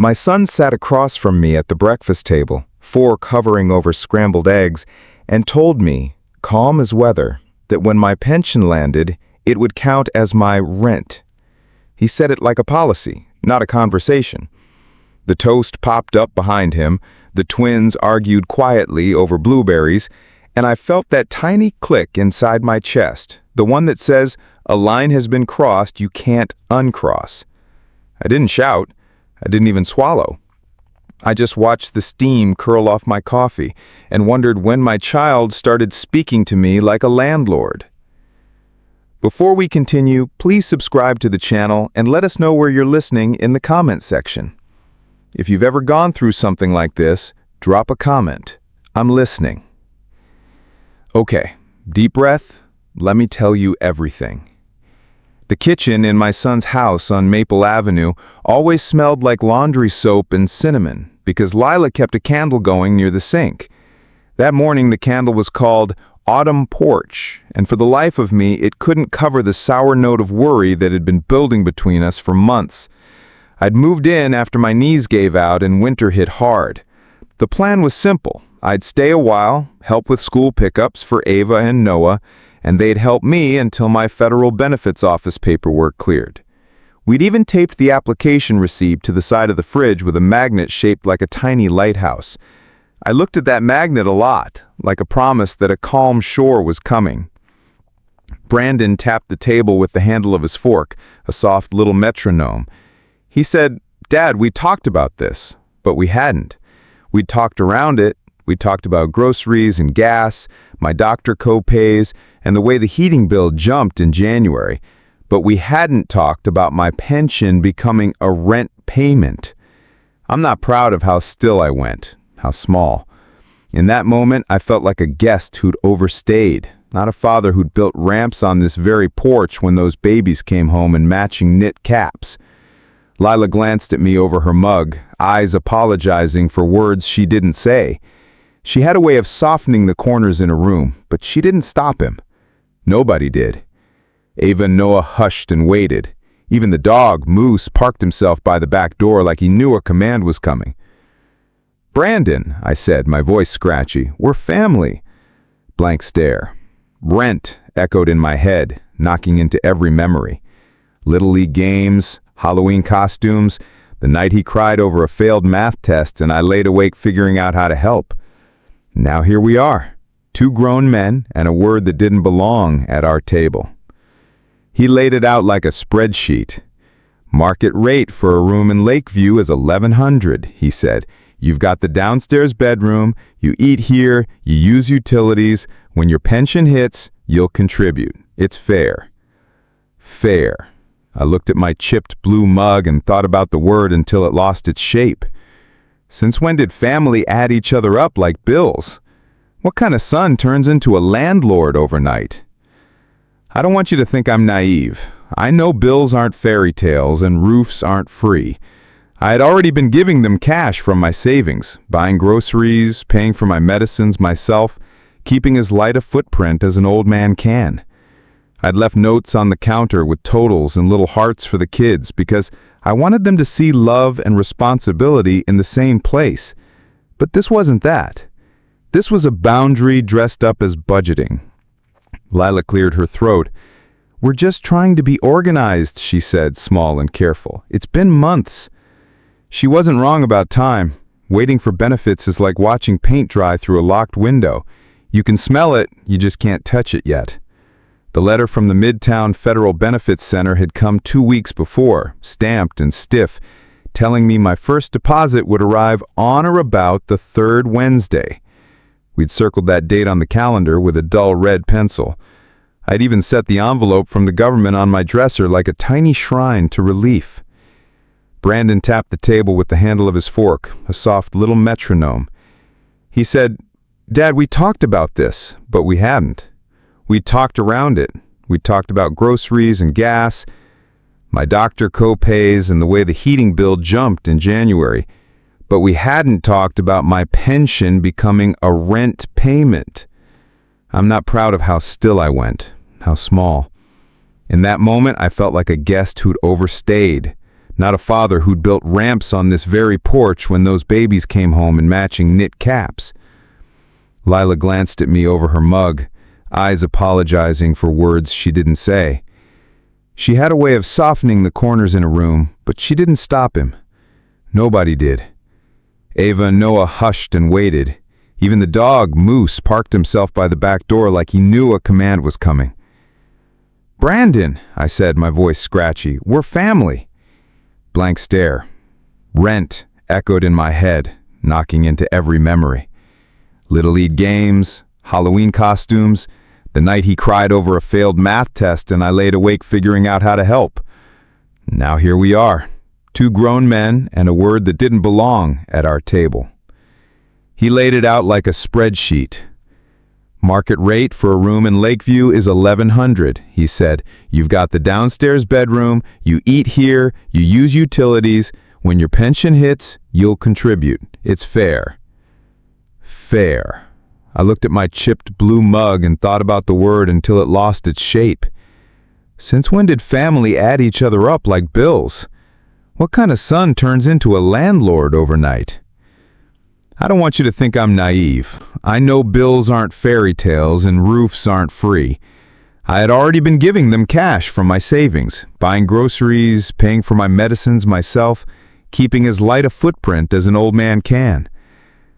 My son sat across from me at the breakfast table, fork hovering over scrambled eggs, and told me, calm as weather, that when my pension landed, it would count as my rent. He said it like a policy, not a conversation. The toast popped up behind him, the twins argued quietly over blueberries, and I felt that tiny click inside my chest, the one that says, a line has been crossed you can't uncross. I didn't shout. I didn't even swallow. I just watched the steam curl off my coffee and wondered when my child started speaking to me like a landlord. Before we continue, please subscribe to the channel and let us know where you're listening in the comment section. If you've ever gone through something like this, drop a comment. I'm listening. Okay, deep breath. Let me tell you everything. The kitchen in my son's house on Maple Avenue always smelled like laundry soap and cinnamon because Lila kept a candle going near the sink. That morning the candle was called Autumn Porch, and for the life of me it couldn't cover the sour note of worry that had been building between us for months. I'd moved in after my knees gave out and winter hit hard. The plan was simple. I'd stay a while, help with school pickups for Ava and Noah, and they'd help me until my federal benefits office paperwork cleared. We'd even taped the application receipt to the side of the fridge with a magnet shaped like a tiny lighthouse. I looked at that magnet a lot, like a promise that a calm shore was coming. Brandon tapped the table with the handle of his fork, a soft little metronome. He said, "Dad, we talked about this," but we hadn't. We'd talked around it. We talked about groceries and gas, my doctor co-pays, and the way the heating bill jumped in January. But we hadn't talked about my pension becoming a rent payment. I'm not proud of how still I went, how small. In that moment, I felt like a guest who'd overstayed, not a father who'd built ramps on this very porch when those babies came home in matching knit caps. Lila glanced at me over her mug, eyes apologizing for words she didn't say. She had a way of softening the corners in a room, but she didn't stop him. Nobody did. Ava and Noah hushed and waited. Even the dog, Moose, parked himself by the back door like he knew a command was coming. "Brandon," I said, my voice scratchy, "we're family." Blank stare. Rent echoed in my head, knocking into every memory. Little League games, Halloween costumes, the night he cried over a failed math test and I laid awake figuring out how to help. Now here we are, two grown men and a word that didn't belong at our table. He laid it out like a spreadsheet. "Market rate for a room in Lakeview is $1,100, he said. "You've got the downstairs bedroom, you eat here, you use utilities. When your pension hits, you'll contribute. It's fair." Fair. I looked at my chipped blue mug and thought about the word until it lost its shape. Since when did family add each other up like bills? What kind of son turns into a landlord overnight? I don't want you to think I'm naive. I know bills aren't fairy tales and roofs aren't free. I had already been giving them cash from my savings, buying groceries, paying for my medicines myself, keeping as light a footprint as an old man can. I'd left notes on the counter with totals and little hearts for the kids because I wanted them to see love and responsibility in the same place. But this wasn't that. This was a boundary dressed up as budgeting. Lila cleared her throat. "We're just trying to be organized," she said, small and careful. "It's been months." She wasn't wrong about time. Waiting for benefits is like watching paint dry through a locked window. You can smell it, you just can't touch it yet. The letter from the Midtown Federal Benefits Center had come 2 weeks before, stamped and stiff, telling me my first deposit would arrive on or about the third Wednesday. We'd circled that date on the calendar with a dull red pencil. I'd even set the envelope from the government on my dresser like a tiny shrine to relief. Brandon tapped the table with the handle of his fork, a soft little metronome. He said, "Dad, we talked about this, but we hadn't. We talked around it. We talked about groceries and gas, my doctor co-pays, and the way the heating bill jumped in January. But we hadn't talked about my pension becoming a rent payment." I'm not proud of how still I went, how small. In that moment, I felt like a guest who'd overstayed, not a father who'd built ramps on this very porch when those babies came home in matching knit caps. Lila glanced at me over her mug, eyes apologizing for words she didn't say. She had a way of softening the corners in a room, but she didn't stop him. Nobody did. Ava and Noah hushed and waited. Even the dog, Moose, parked himself by the back door like he knew a command was coming. "Brandon," I said, my voice scratchy, "we're family." Blank stare. Rent echoed in my head, knocking into every memory. Little League games, Halloween costumes, the night he cried over a failed math test and I laid awake figuring out how to help. Now here we are, two grown men and a word that didn't belong at our table. He laid it out like a spreadsheet. "Market rate for a room in Lakeview is $1,100, he said. "You've got the downstairs bedroom, you eat here, you use utilities. When your pension hits, you'll contribute. It's fair." Fair. I looked at my chipped blue mug and thought about the word until it lost its shape. Since when did family add each other up like bills? What kind of son turns into a landlord overnight? I don't want you to think I'm naive. I know bills aren't fairy tales and roofs aren't free. I had already been giving them cash from my savings, buying groceries, paying for my medicines myself, keeping as light a footprint as an old man can.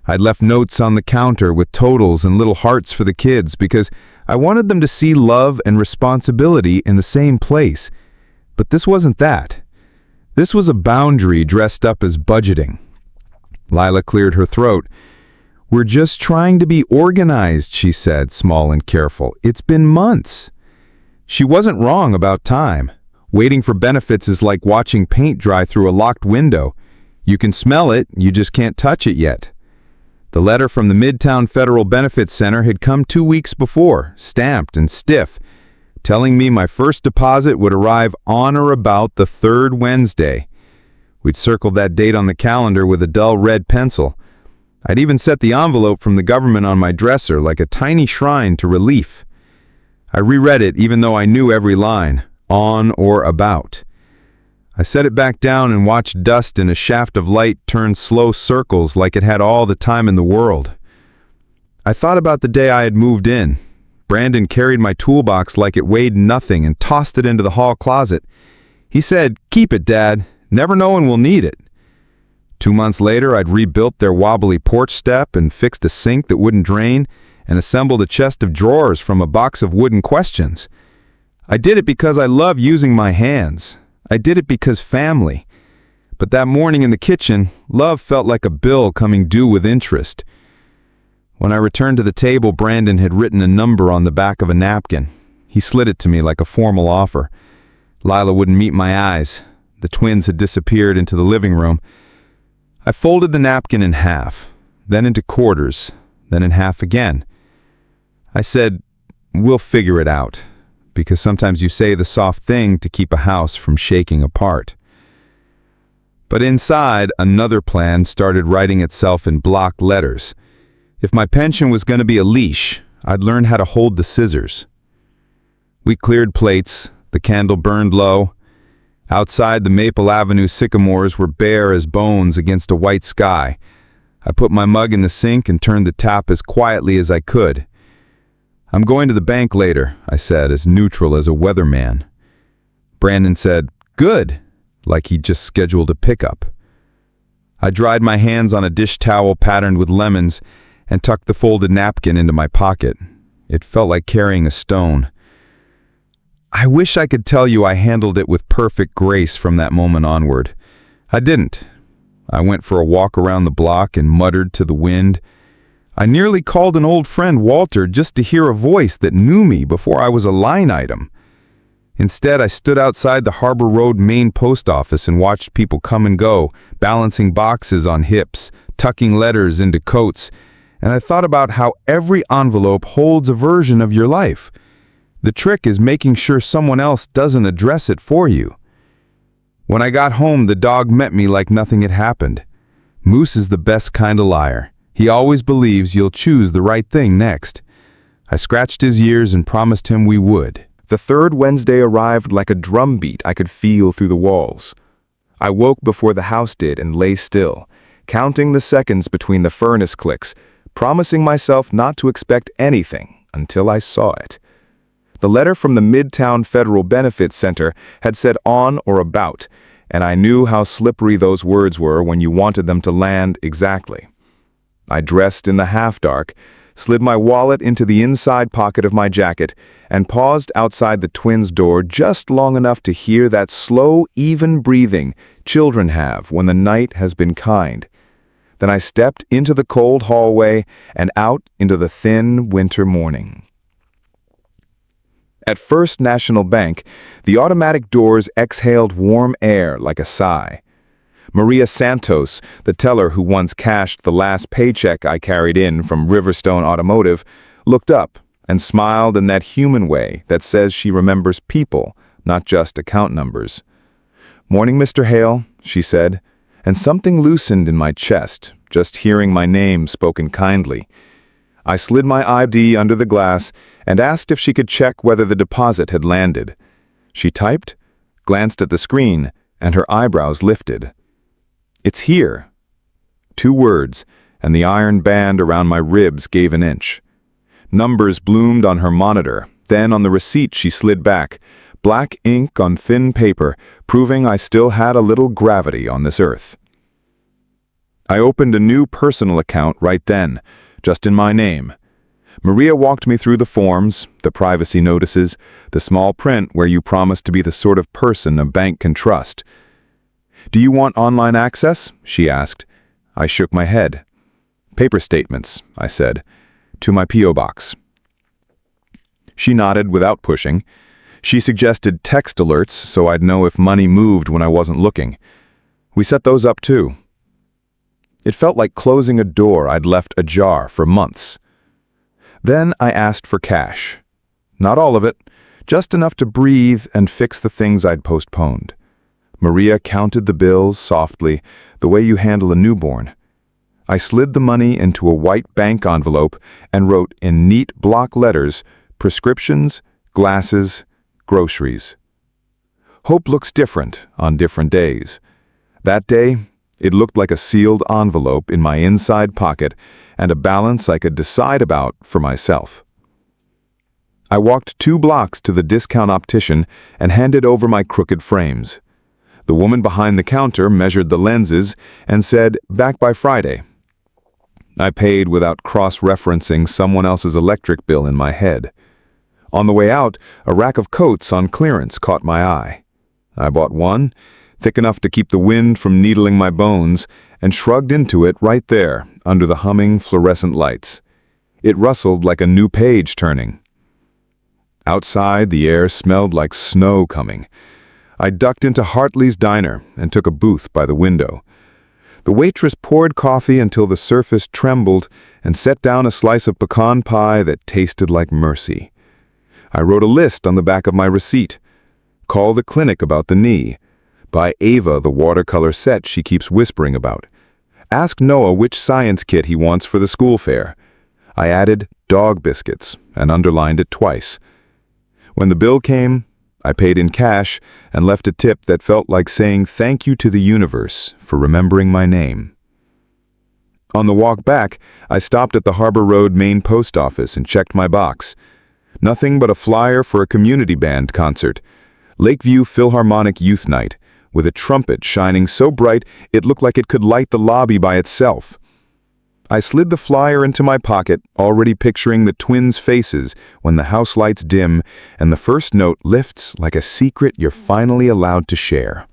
I'd left notes on the counter with totals and little hearts for the kids because I wanted them to see love and responsibility in the same place. But this wasn't that. This was a boundary dressed up as budgeting. Lila cleared her throat. "We're just trying to be organized," she said, small and careful. "It's been months." She wasn't wrong about time. Waiting for benefits is like watching paint dry through a locked window. You can smell it, you just can't touch it yet. The letter from the Midtown Federal Benefits Center had come 2 weeks before, stamped and stiff, telling me my first deposit would arrive on or about the 3rd Wednesday. We'd circled that date on the calendar with a dull red pencil. I'd even set the envelope from the government on my dresser like a tiny shrine to relief. I reread it even though I knew every line, on or about. I set it back down and watched dust in a shaft of light turn slow circles like it had all the time in the world. I thought about the day I had moved in. Brandon carried my toolbox like it weighed nothing and tossed it into the hall closet. He said, "Keep it, Dad. Never knowing we'll need it." 2 months later, I'd rebuilt their wobbly porch step and fixed a sink that wouldn't drain and assembled a chest of drawers from a box of wooden questions. I did it because I love using my hands. I did it because family. But that morning in the kitchen, love felt like a bill coming due with interest. When I returned to the table, Brandon had written a number on the back of a napkin. He slid it to me like a formal offer. Lila wouldn't meet my eyes. The twins had disappeared into the living room. I folded the napkin in half, then into quarters, then in half again. I said, "We'll figure it out," because sometimes you say the soft thing to keep a house from shaking apart. But inside, another plan started writing itself in block letters. If my pension was going to be a leash, I'd learn how to hold the scissors. We cleared plates, the candle burned low. Outside, the Maple Avenue sycamores were bare as bones against a white sky. I put my mug in the sink and turned the tap as quietly as I could. "I'm going to the bank later," I said, as neutral as a weatherman. Brandon said, "Good," like he'd just scheduled a pickup. I dried my hands on a dish towel patterned with lemons and tucked the folded napkin into my pocket. It felt like carrying a stone. I wish I could tell you I handled it with perfect grace from that moment onward. I didn't. I went for a walk around the block and muttered to the wind. I nearly called an old friend Walter just to hear a voice that knew me before I was a line item. Instead, I stood outside the Harbor Road main post office and watched people come and go, balancing boxes on hips, tucking letters into coats, and I thought about how every envelope holds a version of your life. The trick is making sure someone else doesn't address it for you. When I got home, the dog met me like nothing had happened. Moose is the best kind of liar. He always believes you'll choose the right thing next. I scratched his ears and promised him we would. The 3rd Wednesday arrived like a drumbeat I could feel through the walls. I woke before the house did and lay still, counting the seconds between the furnace clicks, promising myself not to expect anything until I saw it. The letter from the Midtown Federal Benefits Center had said on or about, and I knew how slippery those words were when you wanted them to land exactly. I dressed in the half-dark, slid my wallet into the inside pocket of my jacket, and paused outside the twins' door just long enough to hear that slow, even breathing children have when the night has been kind. Then I stepped into the cold hallway and out into the thin winter morning. At First National Bank, the automatic doors exhaled warm air like a sigh. Maria Santos, the teller who once cashed the last paycheck I carried in from Riverstone Automotive, looked up and smiled in that human way that says she remembers people, not just account numbers. "Morning, Mr. Hale," she said, and something loosened in my chest, just hearing my name spoken kindly. I slid my ID under the glass and asked if she could check whether the deposit had landed. She typed, glanced at the screen, and her eyebrows lifted. "It's here." 2 words, and the iron band around my ribs gave an inch. Numbers bloomed on her monitor, then on the receipt she slid back, black ink on thin paper, proving I still had a little gravity on this earth. I opened a new personal account right then, just in my name. Maria walked me through the forms, the privacy notices, the small print where you promise to be the sort of person a bank can trust. "Do you want online access?" she asked. I shook my head. "Paper statements," I said, "to my P.O. box." She nodded without pushing. She suggested text alerts so I'd know if money moved when I wasn't looking. We set those up too. It felt like closing a door I'd left ajar for months. Then I asked for cash. Not all of it, just enough to breathe and fix the things I'd postponed. Maria counted the bills softly, the way you handle a newborn. I slid the money into a white bank envelope and wrote in neat block letters, prescriptions, glasses, groceries. Hope looks different on different days. That day, it looked like a sealed envelope in my inside pocket and a balance I could decide about for myself. I walked 2 blocks to the discount optician and handed over my crooked frames. The woman behind the counter measured the lenses and said, "Back by Friday." I paid without cross-referencing someone else's electric bill in my head. On the way out, a rack of coats on clearance caught my eye. I bought one, thick enough to keep the wind from needling my bones, and shrugged into it right there, under the humming fluorescent lights. It rustled like a new page turning. Outside, the air smelled like snow coming. I ducked into Hartley's Diner and took a booth by the window. The waitress poured coffee until the surface trembled and set down a slice of pecan pie that tasted like mercy. I wrote a list on the back of my receipt. Call the clinic about the knee. Buy Ava the watercolor set she keeps whispering about. Ask Noah which science kit he wants for the school fair. I added dog biscuits and underlined it twice. When the bill came, I paid in cash and left a tip that felt like saying thank you to the universe for remembering my name. On the walk back, I stopped at the Harbor Road main post office and checked my box. Nothing but a flyer for a community band concert. Lakeview Philharmonic Youth Night, with a trumpet shining so bright it looked like it could light the lobby by itself. I slid the flyer into my pocket, already picturing the twins' faces when the house lights dim and the first note lifts like a secret you're finally allowed to share.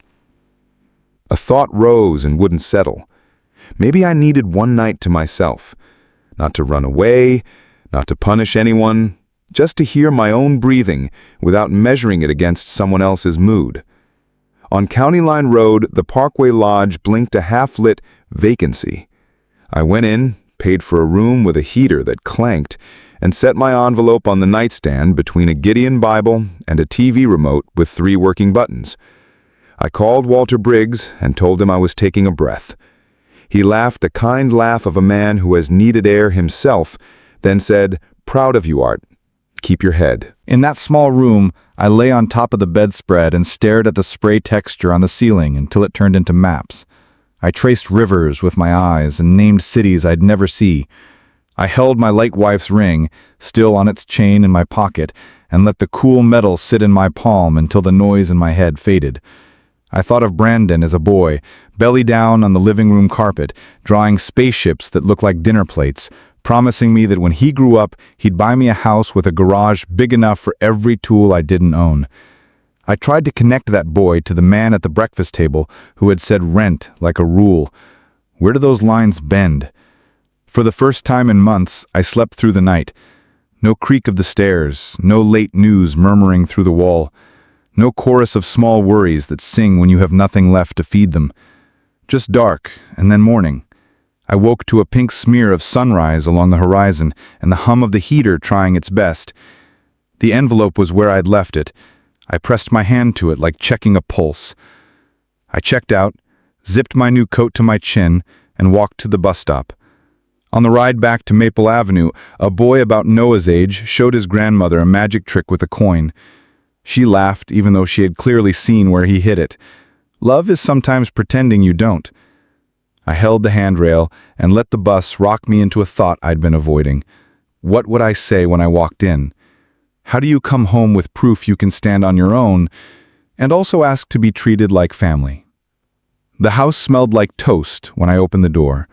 A thought rose and wouldn't settle. Maybe I needed one night to myself. Not to run away, not to punish anyone, just to hear my own breathing without measuring it against someone else's mood. On County Line Road, the Parkway Lodge blinked a half-lit vacancy. I went in, paid for a room with a heater that clanked, and set my envelope on the nightstand between a Gideon Bible and a TV remote with 3 working buttons. I called Walter Briggs and told him I was taking a breath. He laughed a kind laugh of a man who has needed air himself, then said, "Proud of you, Art," keep your head. In that small room, I lay on top of the bedspread and stared at the spray texture on the ceiling until it turned into maps. I traced rivers with my eyes and named cities I'd never see. I held my late wife's ring, still on its chain in my pocket, and let the cool metal sit in my palm until the noise in my head faded. I thought of Brandon as a boy, belly down on the living room carpet, drawing spaceships that looked like dinner plates, promising me that when he grew up, he'd buy me a house with a garage big enough for every tool I didn't own. I tried to connect that boy to the man at the breakfast table who had said rent like a rule. Where do those lines bend? For the first time in months, I slept through the night. No creak of the stairs, no late news murmuring through the wall, no chorus of small worries that sing when you have nothing left to feed them. Just dark, and then morning. I woke to a pink smear of sunrise along the horizon and the hum of the heater trying its best. The envelope was where I'd left it. I pressed my hand to it like checking a pulse. I checked out, zipped my new coat to my chin, and walked to the bus stop. On the ride back to Maple Avenue, a boy about Noah's age showed his grandmother a magic trick with a coin. She laughed even though she had clearly seen where he hid it. Love is sometimes pretending you don't. I held the handrail and let the bus rock me into a thought I'd been avoiding. What would I say when I walked in? How do you come home with proof you can stand on your own and also ask to be treated like family? The house smelled like toast when I opened the door.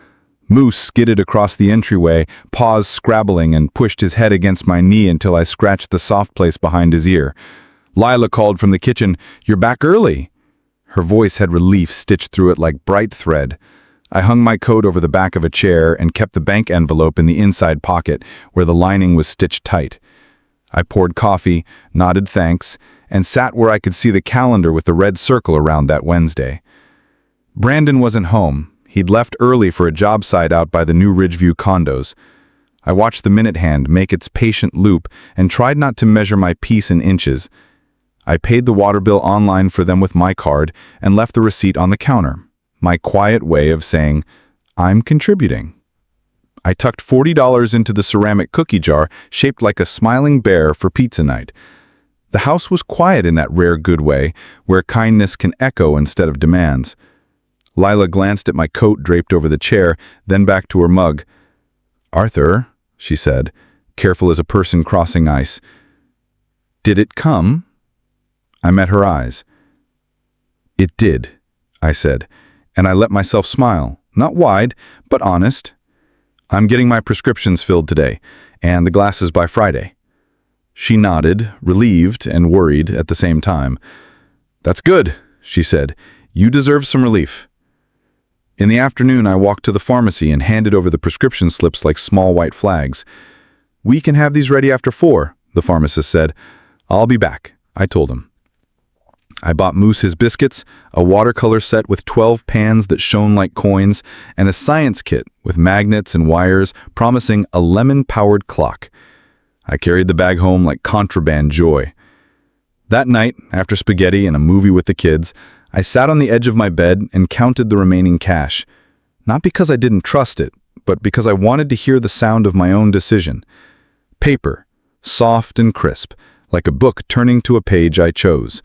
Moose skidded across the entryway, paws scrabbling, and pushed his head against my knee until I scratched the soft place behind his ear. Lila called from the kitchen, "You're back early." Her voice had relief stitched through it like bright thread. I hung my coat over the back of a chair and kept the bank envelope in the inside pocket where the lining was stitched tight. I poured coffee, nodded thanks, and sat where I could see the calendar with the red circle around that Wednesday. Brandon wasn't home. He'd left early for a job site out by the new Ridgeview condos. I watched the minute hand make its patient loop and tried not to measure my piece in inches. I paid the water bill online for them with my card and left the receipt on the counter, my quiet way of saying, I'm contributing. I tucked $40 into the ceramic cookie jar shaped like a smiling bear for pizza night. The house was quiet in that rare good way where kindness can echo instead of demands. Lila glanced at my coat draped over the chair, then back to her mug. "Arthur," she said, careful as a person crossing ice. "Did it come?" I met her eyes. "It did," I said, and I let myself smile, not wide, but honest. "I'm getting my prescriptions filled today, and the glasses by Friday." She nodded, relieved and worried at the same time. "That's good," she said. "You deserve some relief." In the afternoon, I walked to the pharmacy and handed over the prescription slips like small white flags. "We can have these ready after 4, the pharmacist said. "I'll be back," I told him. I bought Moose his biscuits, a watercolor set with 12 pans that shone like coins, and a science kit with magnets and wires promising a lemon-powered clock. I carried the bag home like contraband joy. That night, after spaghetti and a movie with the kids, I sat on the edge of my bed and counted the remaining cash. Not because I didn't trust it, but because I wanted to hear the sound of my own decision. Paper, soft and crisp, like a book turning to a page I chose.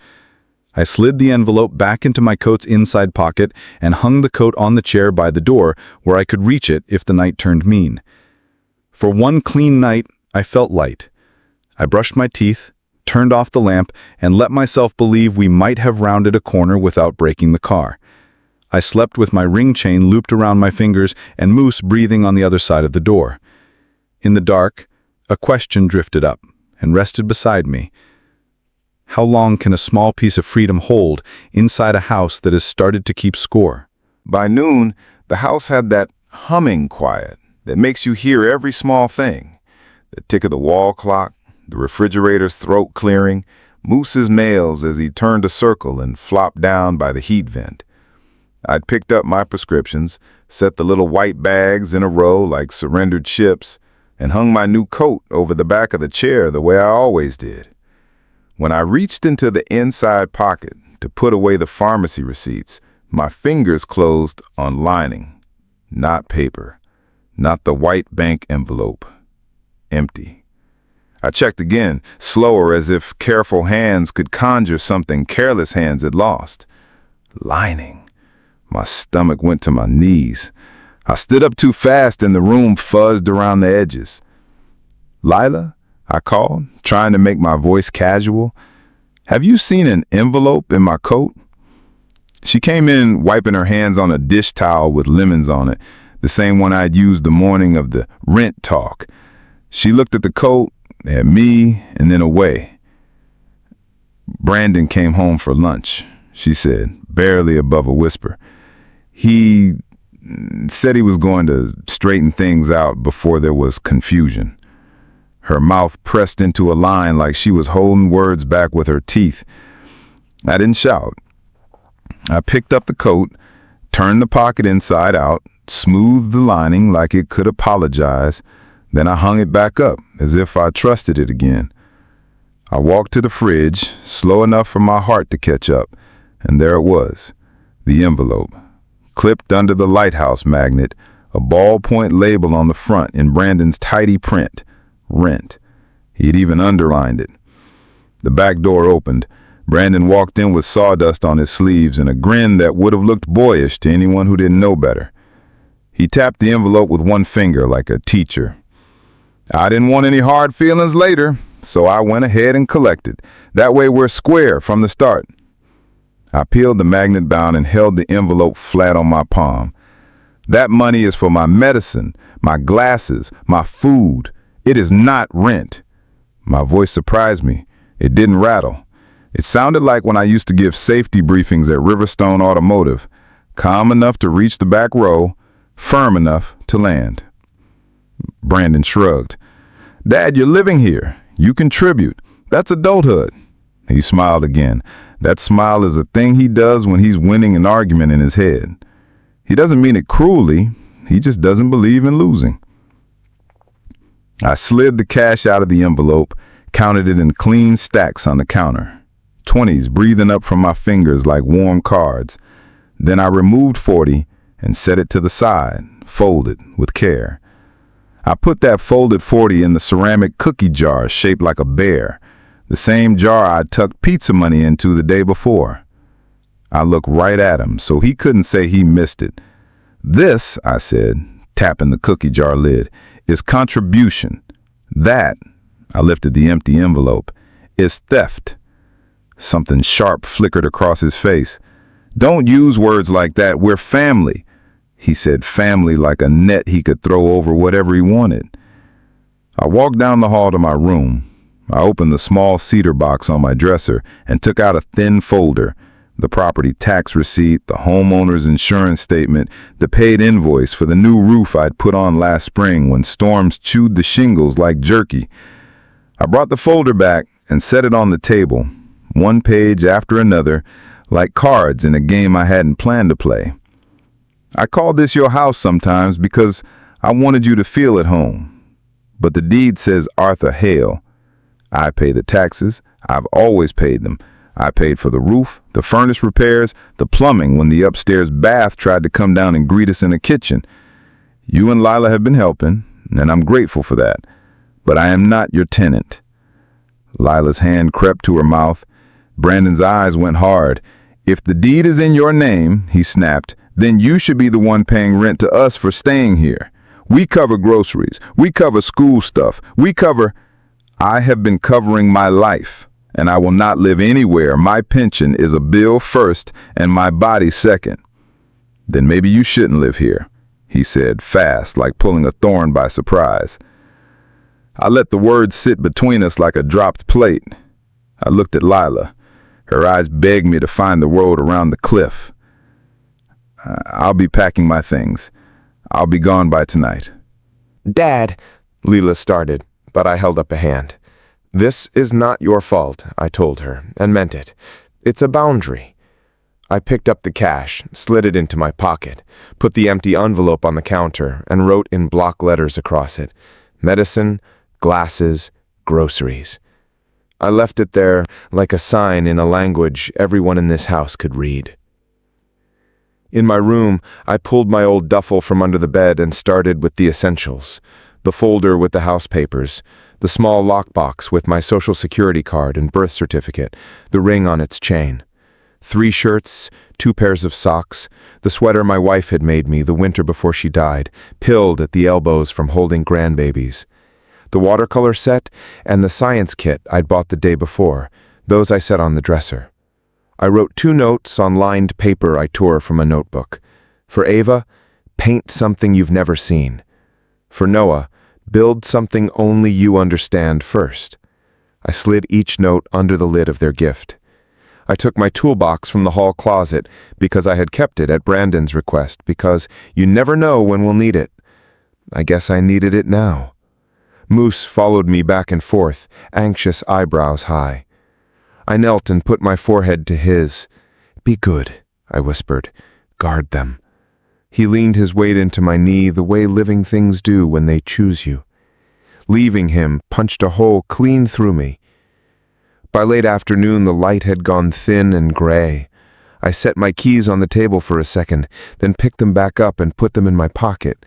I slid the envelope back into my coat's inside pocket and hung the coat on the chair by the door where I could reach it if the night turned mean. For one clean night, I felt light. I brushed my teeth, turned off the lamp, and let myself believe we might have rounded a corner without breaking the car. I slept with my ring chain looped around my fingers and Moose breathing on the other side of the door. In the dark, a question drifted up and rested beside me. How long can a small piece of freedom hold inside a house that has started to keep score? By noon, the house had that humming quiet that makes you hear every small thing. The tick of the wall clock, the refrigerator's throat clearing, Moose's nails as he turned a circle and flopped down by the heat vent. I'd picked up my prescriptions, set the little white bags in a row like surrendered ships, and hung my new coat over the back of the chair the way I always did. When I reached into the inside pocket to put away the pharmacy receipts, my fingers closed on lining, not paper, not the white bank envelope. Empty. I checked again, slower as if careful hands could conjure something careless hands had lost. Lining. My stomach went to my knees. I stood up too fast and the room fuzzed around the edges. "Lila?" I called, trying to make my voice casual. "Have you seen an envelope in my coat?" She came in, wiping her hands on a dish towel with lemons on it, the same one I'd used the morning of the rent talk. She looked at the coat, at me, and then away. "Brandon came home for lunch," she said, barely above a whisper. "He said he was going to straighten things out before there was confusion." Her mouth pressed into a line like she was holding words back with her teeth. I didn't shout. I picked up the coat, turned the pocket inside out, smoothed the lining like it could apologize, then I hung it back up as if I trusted it again. I walked to the fridge, slow enough for my heart to catch up, and there it was, the envelope, clipped under the lighthouse magnet, a ballpoint label on the front in Brandon's tidy print, rent. He'd even underlined it. The back door opened. Brandon walked in with sawdust on his sleeves and a grin that would have looked boyish to anyone who didn't know better. He tapped the envelope with one finger like a teacher. I didn't want any hard feelings later, so I went ahead and collected. That way we're square from the start. I peeled the magnet bound and held the envelope flat on my palm. "That money is for my medicine, my glasses, my food. It is not rent." My voice surprised me. It didn't rattle. It sounded like when I used to give safety briefings at Riverstone Automotive, calm enough to reach the back row, firm enough to land. Brandon shrugged. "Dad, you're living here. You contribute. That's adulthood." He smiled again. That smile is a thing he does when he's winning an argument in his head. He doesn't mean it cruelly. He just doesn't believe in losing. I slid the cash out of the envelope, counted it in clean stacks on the counter. 20s breathing up from my fingers like warm cards. Then I removed 40 and set it to the side, folded with care. I put that folded 40 in the ceramic cookie jar shaped like a bear, the same jar I'd tucked pizza money into the day before. I looked right at him so he couldn't say he missed it. "This," I said, tapping the cookie jar lid, "is contribution. That," I lifted the empty envelope, "is theft." Something sharp flickered across his face. "Don't use words like that. We're family." He said family like a net he could throw over whatever he wanted. I walked down the hall to my room. I opened the small cedar box on my dresser and took out a thin folder, the property tax receipt, the homeowner's insurance statement, the paid invoice for the new roof I'd put on last spring when storms chewed the shingles like jerky. I brought the folder back and set it on the table, one page after another, like cards in a game I hadn't planned to play. I call this your house sometimes because I wanted you to feel at home. But the deed says Arthur Hale. I pay the taxes. I've always paid them. I paid for the roof, the furnace repairs, the plumbing when the upstairs bath tried to come down and greet us in the kitchen. You and Lila have been helping, and I'm grateful for that. But I am not your tenant. Lila's hand crept to her mouth. Brandon's eyes went hard. "If the deed is in your name," he snapped, "then you should be the one paying rent to us for staying here. We cover groceries. We cover school stuff. We cover—" "I have been covering my life, and I will not live anywhere. My pension is a bill first and my body second." "Then maybe you shouldn't live here," he said, fast, like pulling a thorn by surprise. I let the words sit between us like a dropped plate. I looked at Lila. Her eyes begged me to find the road around the cliff. "I'll be packing my things. I'll be gone by tonight." "Dad," Leela started, but I held up a hand. "This is not your fault," I told her, and meant it. "It's a boundary." I picked up the cash, slid it into my pocket, put the empty envelope on the counter, and wrote in block letters across it, "Medicine, glasses, groceries." I left it there like a sign in a language everyone in this house could read. In my room, I pulled my old duffel from under the bed and started with the essentials: the folder with the house papers, the small lockbox with my social security card and birth certificate, the ring on its chain. 3 shirts, 2 pairs of socks, the sweater my wife had made me the winter before she died, pilled at the elbows from holding grandbabies. The watercolor set and the science kit I'd bought the day before, those I set on the dresser. I wrote 2 notes on lined paper I tore from a notebook. For Ava, paint something you've never seen. For Noah, build something only you understand first. I slid each note under the lid of their gift. I took my toolbox from the hall closet because I had kept it at Brandon's request, because you never know when we'll need it. I guess I needed it now. Moose followed me back and forth, anxious eyebrows high. I knelt and put my forehead to his. "Be good," I whispered. "Guard them." He leaned his weight into my knee the way living things do when they choose you. Leaving him punched a hole clean through me. By late afternoon, the light had gone thin and gray. I set my keys on the table for a second, then picked them back up and put them in my pocket.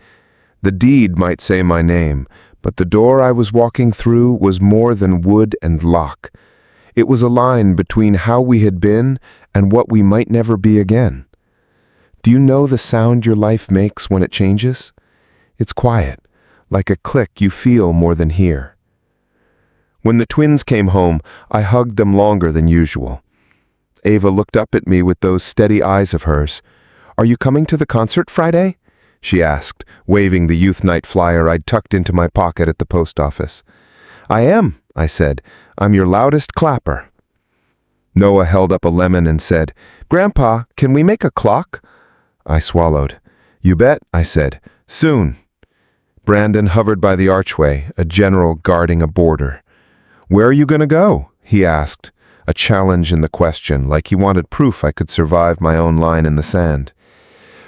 The deed might say my name, but the door I was walking through was more than wood and lock. It was a line between how we had been and what we might never be again. Do you know the sound your life makes when it changes? It's quiet, like a click you feel more than hear. When the twins came home, I hugged them longer than usual. Ava looked up at me with those steady eyes of hers. "Are you coming to the concert Friday?" she asked, waving the youth night flyer I'd tucked into my pocket at the post office. "I am," I said. "I'm your loudest clapper." Noah held up a lemon and said, "Grandpa, can we make a clock?" I swallowed. "You bet," I said. "Soon." Brandon hovered by the archway, a general guarding a border. "Where are you going to go?" he asked, a challenge in the question, like he wanted proof I could survive my own line in the sand.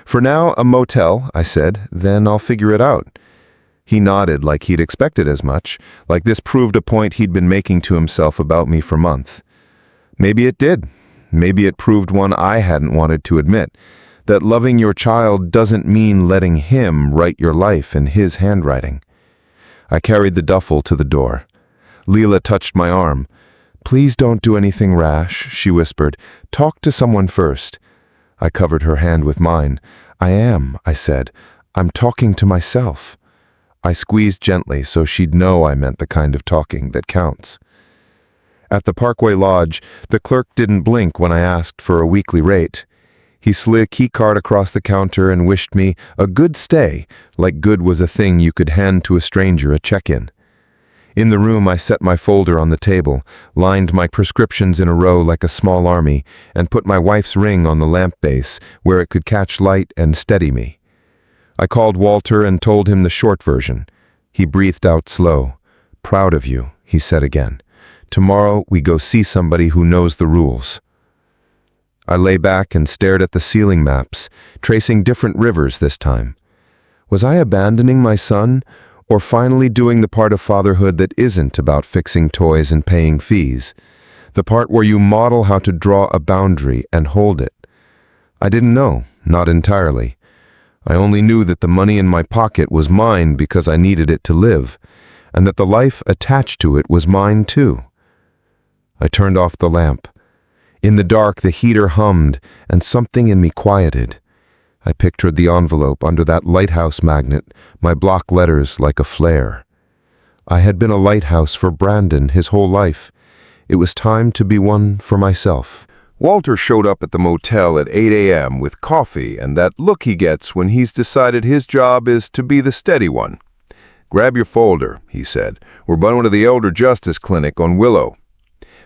"For now, a motel," I said, "then I'll figure it out." He nodded like he'd expected as much, like this proved a point he'd been making to himself about me for months. Maybe it did. Maybe it proved one I hadn't wanted to admit, that loving your child doesn't mean letting him write your life in his handwriting. I carried the duffel to the door. Leela touched my arm. "Please don't do anything rash," she whispered. "Talk to someone first." I covered her hand with mine. "I am," I said. "I'm talking to myself." I squeezed gently so she'd know I meant the kind of talking that counts. At the Parkway Lodge, the clerk didn't blink when I asked for a weekly rate. He slid a keycard across the counter and wished me a good stay, like good was a thing you could hand to a stranger at check-in. In the room, I set my folder on the table, lined my prescriptions in a row like a small army, and put my wife's ring on the lamp base where it could catch light and steady me. I called Walter and told him the short version. He breathed out slow. "Proud of you," he said again. "Tomorrow we go see somebody who knows the rules." I lay back and stared at the ceiling maps, tracing different rivers this time. Was I abandoning my son, or finally doing the part of fatherhood that isn't about fixing toys and paying fees? The part where you model how to draw a boundary and hold it. I didn't know, not entirely. I only knew that the money in my pocket was mine because I needed it to live, and that the life attached to it was mine too. I turned off the lamp. In the dark, the heater hummed, and something in me quieted. I pictured the envelope under that lighthouse magnet, my block letters like a flare. I had been a lighthouse for Brandon his whole life. It was time to be one for myself. Walter showed up at the motel at 8 a.m. with coffee and that look he gets when he's decided his job is to be the steady one. "Grab your folder," he said. "We're going to the Elder Justice Clinic on Willow."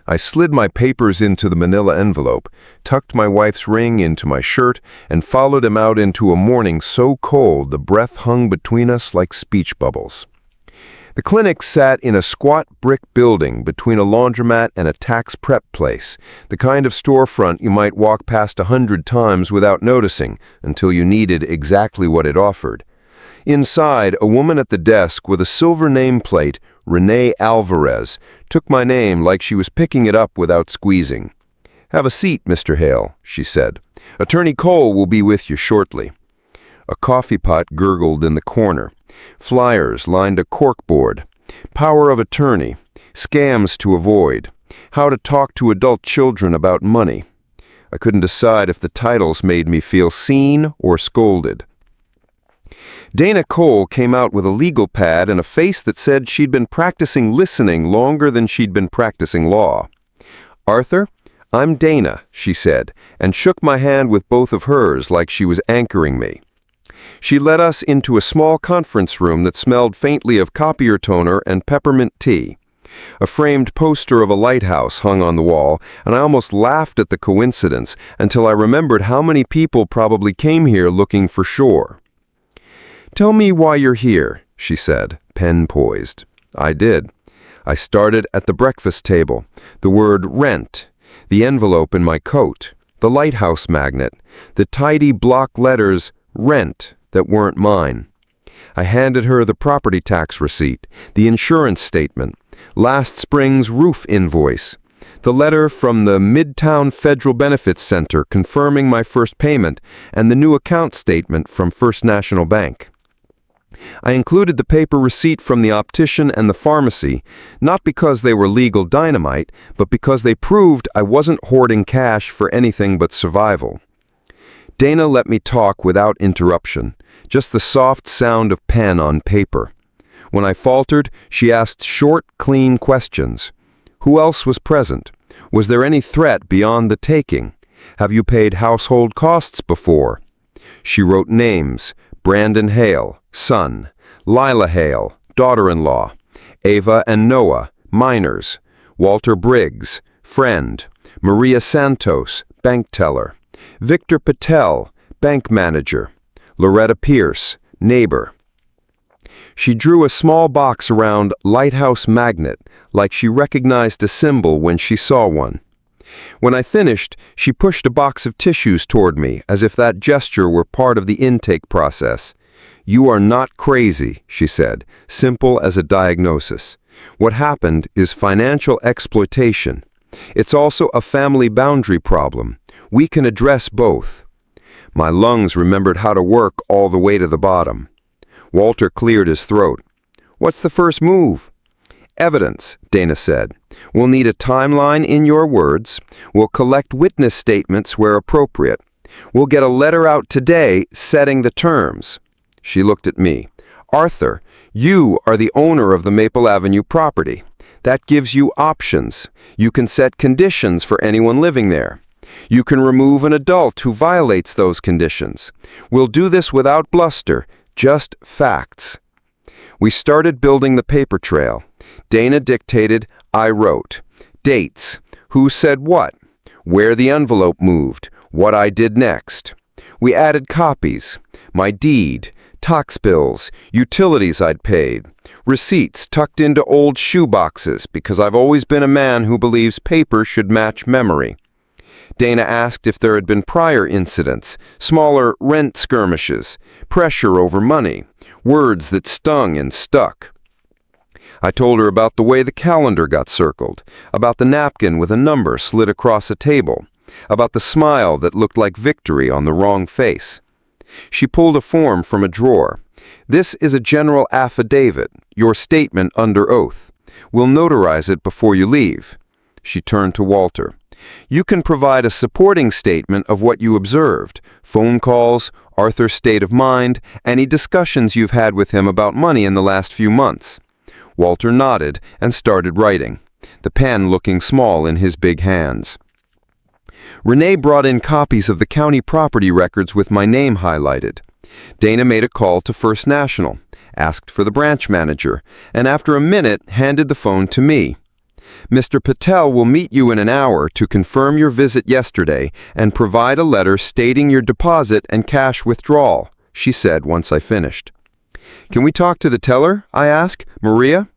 I slid my papers into the manila envelope, tucked my wife's ring into my shirt, and followed him out into a morning so cold the breath hung between us like speech bubbles. The clinic sat in a squat brick building between a laundromat and a tax prep place, the kind of storefront you might walk past 100 times without noticing until you needed exactly what it offered. Inside, a woman at the desk with a silver nameplate, Renee Alvarez, took my name like she was picking it up without squeezing. "Have a seat, Mr. Hale," she said. "Attorney Cole will be with you shortly." A coffee pot gurgled in the corner. Flyers lined a corkboard. Power of attorney. Scams to avoid. How to talk to adult children about money. I couldn't decide if the titles made me feel seen or scolded. Dana Cole came out with a legal pad and a face that said she'd been practicing listening longer than she'd been practicing law. "Arthur, I'm Dana," she said, and shook my hand with both of hers like she was anchoring me. She led us into a small conference room that smelled faintly of copier toner and peppermint tea. A framed poster of a lighthouse hung on the wall, and I almost laughed at the coincidence until I remembered how many people probably came here looking for shore. "Tell me why you're here," she said, pen poised. I did. I started at the breakfast table, the word rent, the envelope in my coat, the lighthouse magnet, the tidy block letters rent that weren't mine. I handed her the property tax receipt, the insurance statement, last spring's roof invoice, the letter from the Midtown Federal Benefits Center confirming my first payment, and the new account statement from First National Bank. I included the paper receipt from the optician and the pharmacy, not because they were legal dynamite, but because they proved I wasn't hoarding cash for anything but survival. Dana let me talk without interruption, just the soft sound of pen on paper. When I faltered, she asked short, clean questions. Who else was present? Was there any threat beyond the taking? Have you paid household costs before? She wrote names: Brandon Hale, son; Lila Hale, daughter-in-law; Ava and Noah, minors; Walter Briggs, friend; Maria Santos, bank teller; Victor Patel, bank manager; Loretta Pierce, neighbor. She drew a small box around lighthouse magnet, like she recognized a symbol when she saw one. When I finished, she pushed a box of tissues toward me, as if that gesture were part of the intake process. "You are not crazy," she said, simple as a diagnosis. "What happened is financial exploitation. It's also a family boundary problem. We can address both." My lungs remembered how to work all the way to the bottom. Walter cleared his throat. "What's the first move?" "Evidence," Dana said. "We'll need a timeline in your words. We'll collect witness statements where appropriate. We'll get a letter out today setting the terms." She looked at me. "Arthur, you are the owner of the Maple Avenue property. That gives you options. You can set conditions for anyone living there. You can remove an adult who violates those conditions. We'll do this without bluster, just facts." We started building the paper trail. Dana dictated, I wrote. Dates, who said what, where the envelope moved, what I did next. We added copies, my deed, tax bills, utilities I'd paid, receipts tucked into old shoe boxes because I've always been a man who believes paper should match memory. Dana asked if there had been prior incidents, smaller rent skirmishes, pressure over money, words that stung and stuck. I told her about the way the calendar got circled, about the napkin with a number slid across a table, about the smile that looked like victory on the wrong face. She pulled a form from a drawer. "This is a general affidavit, your statement under oath. We'll notarize it before you leave." She turned to Walter. "You can provide a supporting statement of what you observed, phone calls, Arthur's state of mind, any discussions you've had with him about money in the last few months." Walter nodded and started writing, the pen looking small in his big hands. Renee brought in copies of the county property records with my name highlighted. Dana made a call to First National, asked for the branch manager, and after a minute handed the phone to me. "Mr. Patel will meet you in an hour to confirm your visit yesterday and provide a letter stating your deposit and cash withdrawal," she said once I finished. "Can we talk to the teller?" I asked. "Maria?"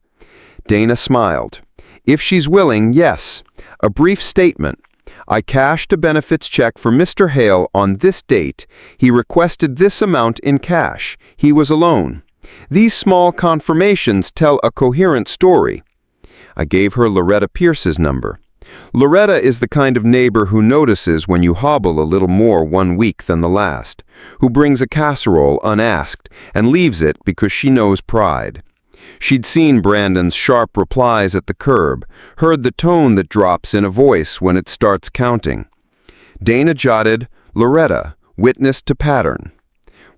Dana smiled. "If she's willing, yes. A brief statement. I cashed a benefits check for Mr. Hale on this date. He requested this amount in cash. He was alone. These small confirmations tell a coherent story." I gave her Loretta Pierce's number. Loretta is the kind of neighbor who notices when you hobble a little more one week than the last, who brings a casserole unasked and leaves it because she knows pride. She'd seen Brandon's sharp replies at the curb, heard the tone that drops in a voice when it starts counting. Dana jotted, "Loretta, witness to pattern."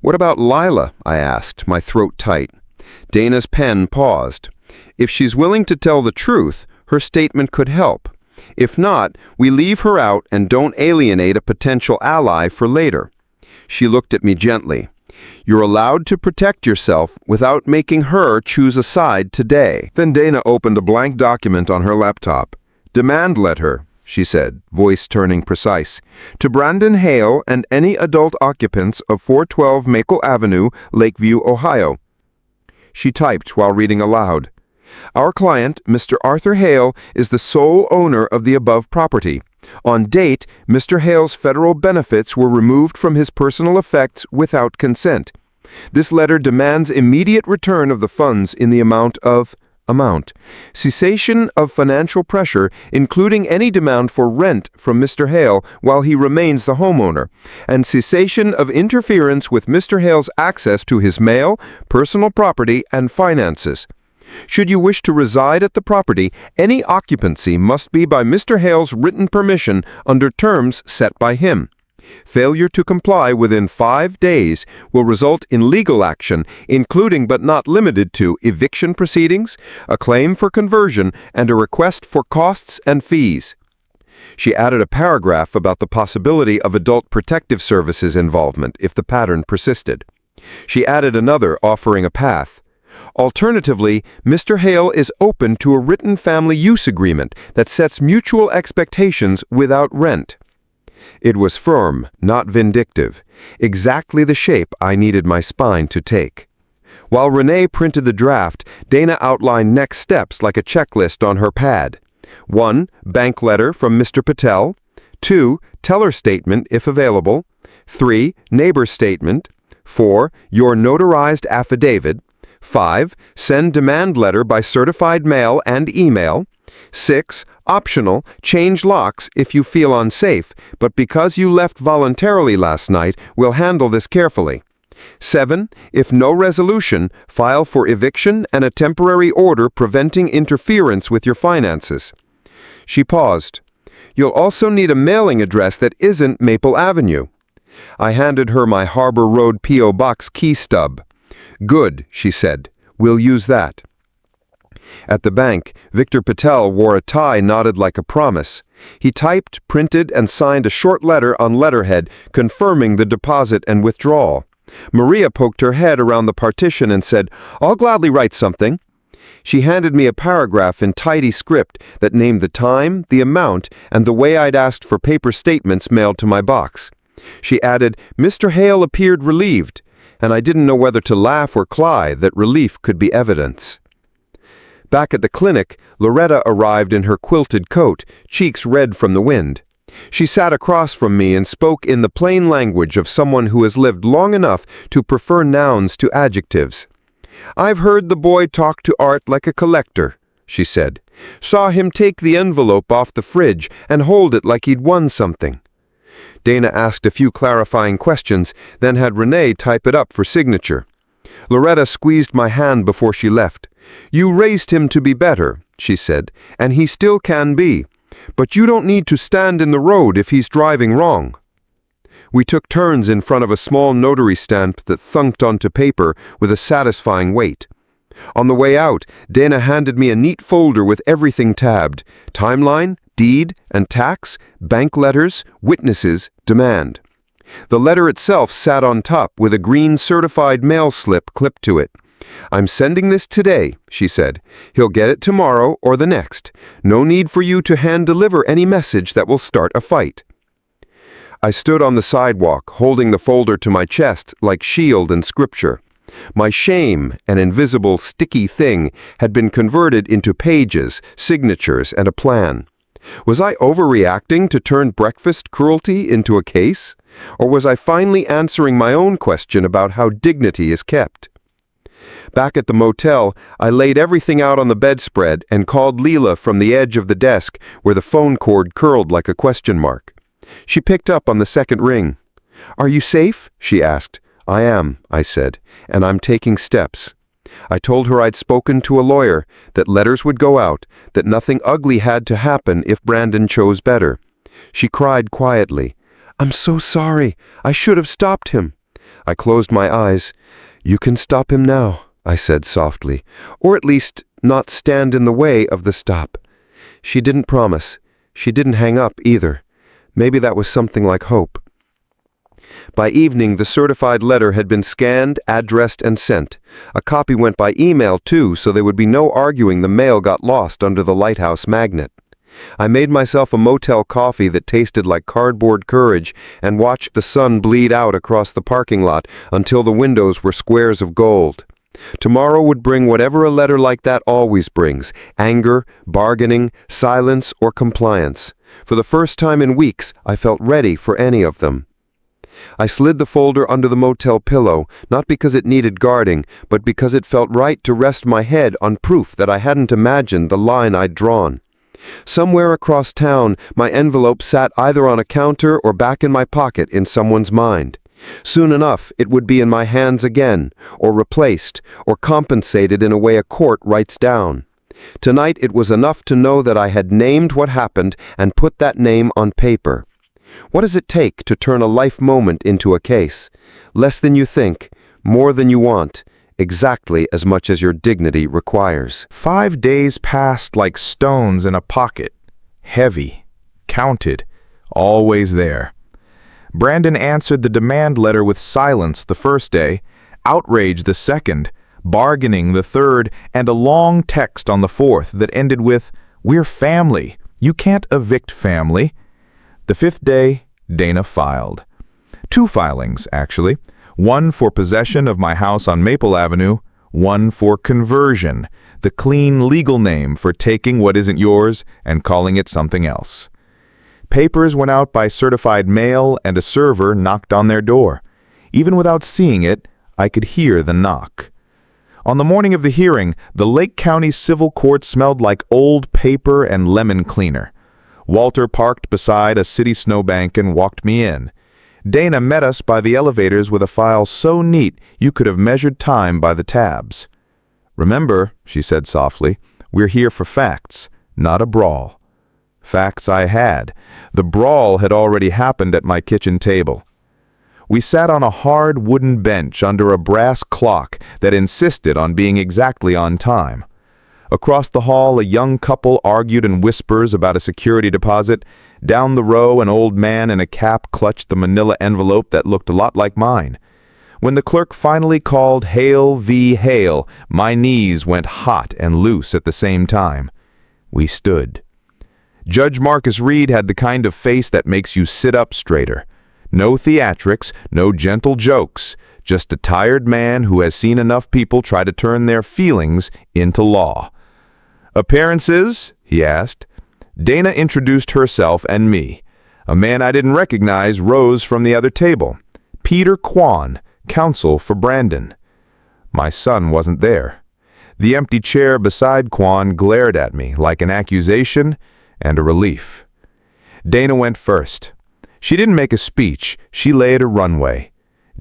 "What about Lila?" I asked, my throat tight. Dana's pen paused. "If she's willing to tell the truth, her statement could help. If not, we leave her out and don't alienate a potential ally for later." She looked at me gently. "You're allowed to protect yourself without making her choose a side today." Then Dana opened a blank document on her laptop. "Demand letter," she said, voice turning precise, "to Brandon Hale and any adult occupants of 412 Maple Avenue, Lakeview, Ohio." She typed while reading aloud. "Our client, Mr. Arthur Hale, is the sole owner of the above property. On date, Mr. Hale's federal benefits were removed from his personal effects without consent. This letter demands immediate return of the funds in the amount, cessation of financial pressure, including any demand for rent from Mr. Hale while he remains the homeowner, and cessation of interference with Mr. Hale's access to his mail, personal property, and finances. Should you wish to reside at the property, any occupancy must be by Mr. Hale's written permission under terms set by him. Failure to comply within 5 days will result in legal action, including but not limited to eviction proceedings, a claim for conversion, and a request for costs and fees." She added a paragraph about the possibility of adult protective services involvement if the pattern persisted. She added another offering a path. "Alternatively, Mr. Hale is open to a written family use agreement that sets mutual expectations without rent." It was firm, not vindictive, exactly the shape I needed my spine to take. While Renee printed the draft, Dana outlined next steps like a checklist on her pad. 1. Bank letter from Mr. Patel. 2. Teller statement if available. 3. Neighbor statement. 4. Your notarized affidavit. 5. Send demand letter by certified mail and email. 6. Optional, change locks if you feel unsafe, but because you left voluntarily last night, we'll handle this carefully. 7. If no resolution, file for eviction and a temporary order preventing interference with your finances. She paused. "You'll also need a mailing address that isn't Maple Avenue." I handed her my Harbor Road P.O. Box key stub. "Good," she said. "We'll use that." At the bank, Victor Patel wore a tie knotted like a promise. He typed, printed, and signed a short letter on letterhead confirming the deposit and withdrawal. Maria poked her head around the partition and said, "I'll gladly write something." She handed me a paragraph in tidy script that named the time, the amount, and the way I'd asked for paper statements mailed to my box. She added, "Mr. Hale appeared relieved," and I didn't know whether to laugh or cry that relief could be evidence. Back at the clinic, Loretta arrived in her quilted coat, cheeks red from the wind. She sat across from me and spoke in the plain language of someone who has lived long enough to prefer nouns to adjectives. "I've heard the boy talk to Art like a collector," she said. "Saw him take the envelope off the fridge and hold it like he'd won something." Dana asked a few clarifying questions, then had Renee type it up for signature. Loretta squeezed my hand before she left. "You raised him to be better," she said, "and he still can be. But you don't need to stand in the road if he's driving wrong." We took turns in front of a small notary stamp that thunked onto paper with a satisfying weight. On the way out, Dana handed me a neat folder with everything tabbed: timeline, deed and tax, bank letters, witnesses, demand. The letter itself sat on top with a green certified mail slip clipped to it. "I'm sending this today," she said. "He'll get it tomorrow or the next. No need for you to hand-deliver any message that will start a fight." I stood on the sidewalk, holding the folder to my chest like shield and scripture. My shame, an invisible, sticky thing, had been converted into pages, signatures, and a plan. Was I overreacting to turn breakfast cruelty into a case? Or was I finally answering my own question about how dignity is kept? Back at the motel, I laid everything out on the bedspread and called Leela from the edge of the desk where the phone cord curled like a question mark. She picked up on the second ring. "Are you safe?" she asked. "I am," I said, "and I'm taking steps." I told her I'd spoken to a lawyer, that letters would go out, that nothing ugly had to happen if Brandon chose better. She cried quietly. "I'm so sorry. I should have stopped him." I closed my eyes. "You can stop him now," I said softly, "or at least not stand in the way of the stop." She didn't promise. She didn't hang up either. Maybe that was something like hope. By evening, the certified letter had been scanned, addressed, and sent. A copy went by email, too, so there would be no arguing the mail got lost under the lighthouse magnet. I made myself a motel coffee that tasted like cardboard courage and watched the sun bleed out across the parking lot until the windows were squares of gold. Tomorrow would bring whatever a letter like that always brings: anger, bargaining, silence, or compliance. For the first time in weeks, I felt ready for any of them. I slid the folder under the motel pillow, not because it needed guarding, but because it felt right to rest my head on proof that I hadn't imagined the line I'd drawn. Somewhere across town, my envelope sat either on a counter or back in my pocket in someone's mind. Soon enough, it would be in my hands again, or replaced, or compensated in a way a court writes down. Tonight it was enough to know that I had named what happened and put that name on paper. What does it take to turn a life moment into a case? Less than you think, more than you want, exactly as much as your dignity requires. 5 days passed like stones in a pocket, heavy, counted, always there. Brandon answered the demand letter with silence the first day, outrage the second, bargaining the third, and a long text on the fourth that ended with, "We're family. You can't evict family." The fifth day, Dana filed. 2 filings, actually. One for possession of my house on Maple Avenue, one for conversion, the clean legal name for taking what isn't yours and calling it something else. Papers went out by certified mail and a server knocked on their door. Even without seeing it, I could hear the knock. On the morning of the hearing, the Lake County Civil Court smelled like old paper and lemon cleaner. Walter parked beside a city snowbank and walked me in. Dana met us by the elevators with a file so neat you could have measured time by the tabs. "Remember," she said softly, "we're here for facts, not a brawl." Facts I had. The brawl had already happened at my kitchen table. We sat on a hard wooden bench under a brass clock that insisted on being exactly on time. Across the hall, a young couple argued in whispers about a security deposit. Down the row, an old man in a cap clutched the manila envelope that looked a lot like mine. When the clerk finally called Hale v. Hale, my knees went hot and loose at the same time. We stood. Judge Marcus Reed had the kind of face that makes you sit up straighter. No theatrics, no gentle jokes, just a tired man who has seen enough people try to turn their feelings into law. "Appearances?" he asked. Dana introduced herself and me. A man I didn't recognize rose from the other table. Peter Kwan, counsel for Brandon. My son wasn't there. The empty chair beside Kwan glared at me like an accusation and a relief. Dana went first. She didn't make a speech, she laid a runway.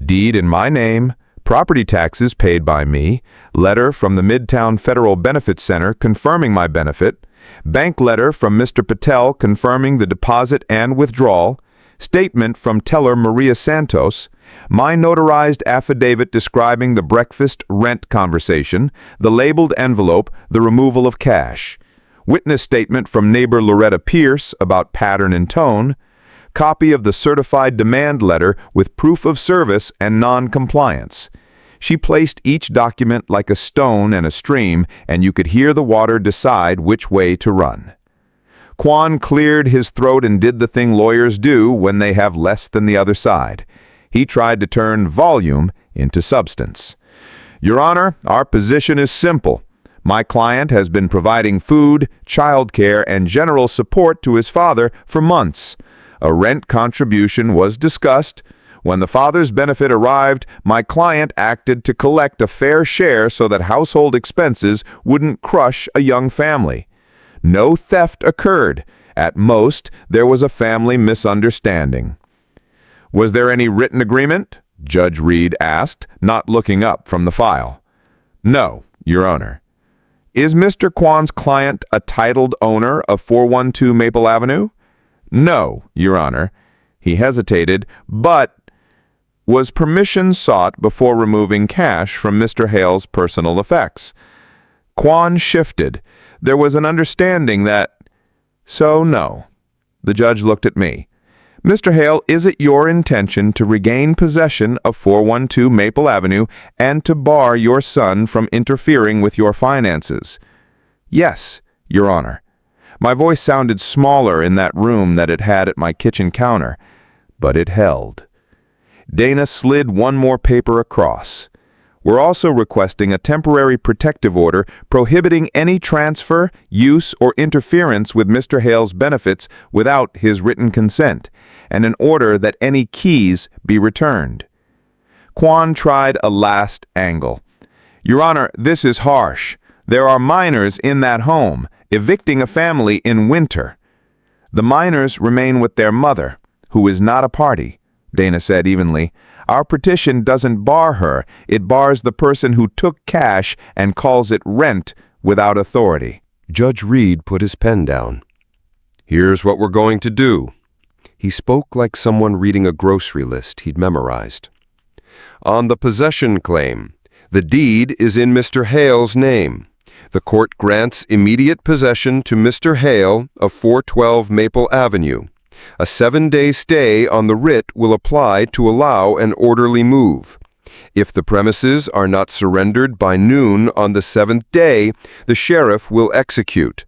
Deed in my name, property taxes paid by me, letter from the Midtown Federal Benefit Center confirming my benefit, bank letter from Mr. Patel confirming the deposit and withdrawal, statement from teller Maria Santos, my notarized affidavit describing the breakfast rent conversation, the labeled envelope, the removal of cash, witness statement from neighbor Loretta Pierce about pattern and tone, copy of the certified demand letter with proof of service and non-compliance. She placed each document like a stone in a stream, and you could hear the water decide which way to run. Kwan cleared his throat and did the thing lawyers do when they have less than the other side. He tried to turn volume into substance. "Your Honor, our position is simple. My client has been providing food, childcare, and general support to his father for months. A rent contribution was discussed. When the father's benefit arrived, my client acted to collect a fair share so that household expenses wouldn't crush a young family. No theft occurred. At most, there was a family misunderstanding. Was there any written agreement? Judge Reed asked, not looking up from the file. No, Your Honor. Is Mr. Kwan's client a titled owner of 412 Maple Avenue? No, Your Honor. He hesitated, but was permission sought before removing cash from Mr. Hale's personal effects? Kwan shifted. There was an understanding that... So, no. The judge looked at me. Mr. Hale, is it your intention to regain possession of 412 Maple Avenue and to bar your son from interfering with your finances? Yes, Your Honor. My voice sounded smaller in that room than it had at my kitchen counter, but it held. Dana slid one more paper across. We're also requesting a temporary protective order prohibiting any transfer, use, or interference with Mr. Hale's benefits without his written consent, and an order that any keys be returned. Kwan tried a last angle. Your Honor, this is harsh. There are minors in that home, evicting a family in winter. The minors remain with their mother, who is not a party, Dana said evenly. Our petition doesn't bar her, it bars the person who took cash and calls it rent without authority. Judge Reed put his pen down. Here's what we're going to do. He spoke like someone reading a grocery list he'd memorized. On the possession claim, the deed is in Mr. Hale's name. The court grants immediate possession to Mr. Hale of 412 Maple Avenue. A 7-day stay on the writ will apply to allow an orderly move. If the premises are not surrendered by noon on the 7th day, the sheriff will execute.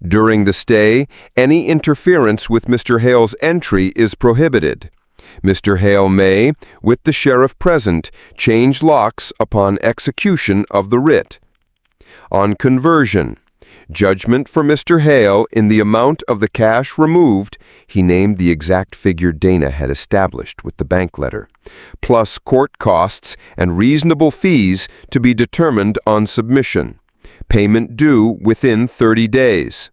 During the stay, any interference with Mr. Hale's entry is prohibited. Mr. Hale may, with the sheriff present, change locks upon execution of the writ. On conversion, judgment for Mr. Hale in the amount of the cash removed, he named the exact figure Dana had established with the bank letter, plus court costs and reasonable fees to be determined on submission. Payment due within 30 days.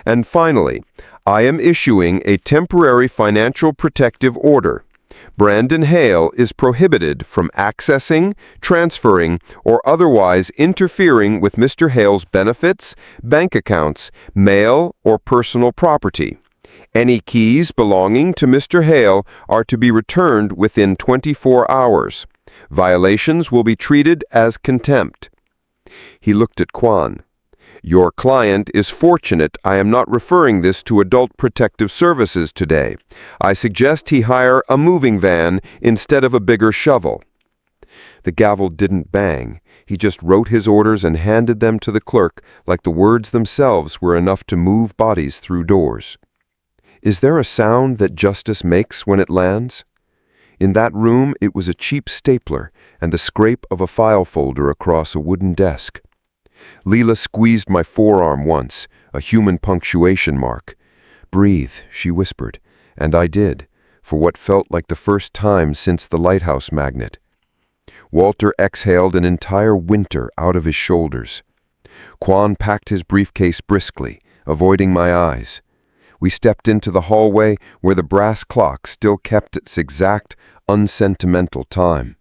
And finally, I am issuing a temporary financial protective order. Brandon Hale is prohibited from accessing, transferring, or otherwise interfering with Mr. Hale's benefits, bank accounts, mail, or personal property. Any keys belonging to Mr. Hale are to be returned within 24 hours. Violations will be treated as contempt. He looked at Kwan. Your client is fortunate I am not referring this to Adult Protective Services today. I suggest he hire a moving van instead of a bigger shovel. The gavel didn't bang. He just wrote his orders and handed them to the clerk like the words themselves were enough to move bodies through doors. Is there a sound that justice makes when it lands? In that room it was a cheap stapler and the scrape of a file folder across a wooden desk. Leela squeezed my forearm once, a human punctuation mark. Breathe, she whispered, and I did, for what felt like the first time since the lighthouse magnet. Walter exhaled an entire winter out of his shoulders. Kwan packed his briefcase briskly, avoiding my eyes. We stepped into the hallway where the brass clock still kept its exact, unsentimental time.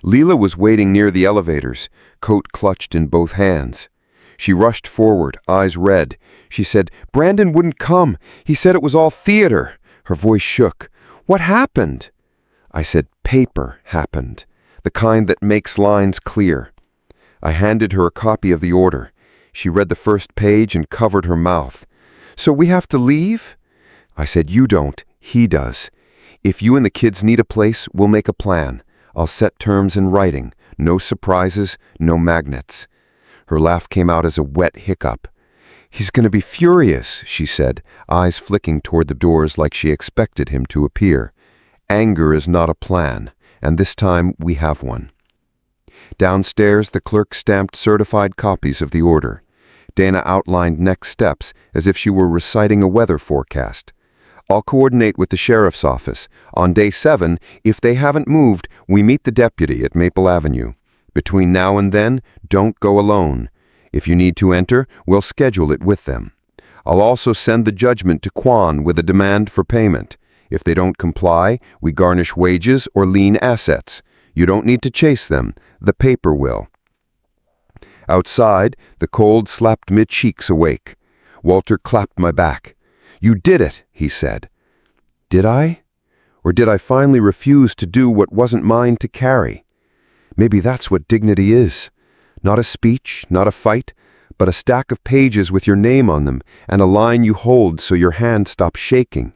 Leela was waiting near the elevators, coat clutched in both hands. She rushed forward, eyes red. She said, "Brandon wouldn't come. He said it was all theater." Her voice shook. "What happened?" I said, "Paper happened. The kind that makes lines clear." I handed her a copy of the order. She read the first page and covered her mouth. "So we have to leave?" I said, "You don't. He does. If you and the kids need a place, we'll make a plan. I'll set terms in writing. No surprises, no magnets." Her laugh came out as a wet hiccup. "He's going to be furious," she said, eyes flicking toward the doors like she expected him to appear. "Anger is not a plan, and this time we have one." Downstairs, the clerk stamped certified copies of the order. Dana outlined next steps as if she were reciting a weather forecast. I'll coordinate with the sheriff's office. On day 7, if they haven't moved, we meet the deputy at Maple Avenue. Between now and then, don't go alone. If you need to enter, we'll schedule it with them. I'll also send the judgment to Quan with a demand for payment. If they don't comply, we garnish wages or lien assets. You don't need to chase them. The paper will. Outside, the cold slapped my cheeks awake. Walter clapped my back. "You did it," he said. Did I? Or did I finally refuse to do what wasn't mine to carry? Maybe that's what dignity is. Not a speech, not a fight, but a stack of pages with your name on them and a line you hold so your hand stops shaking.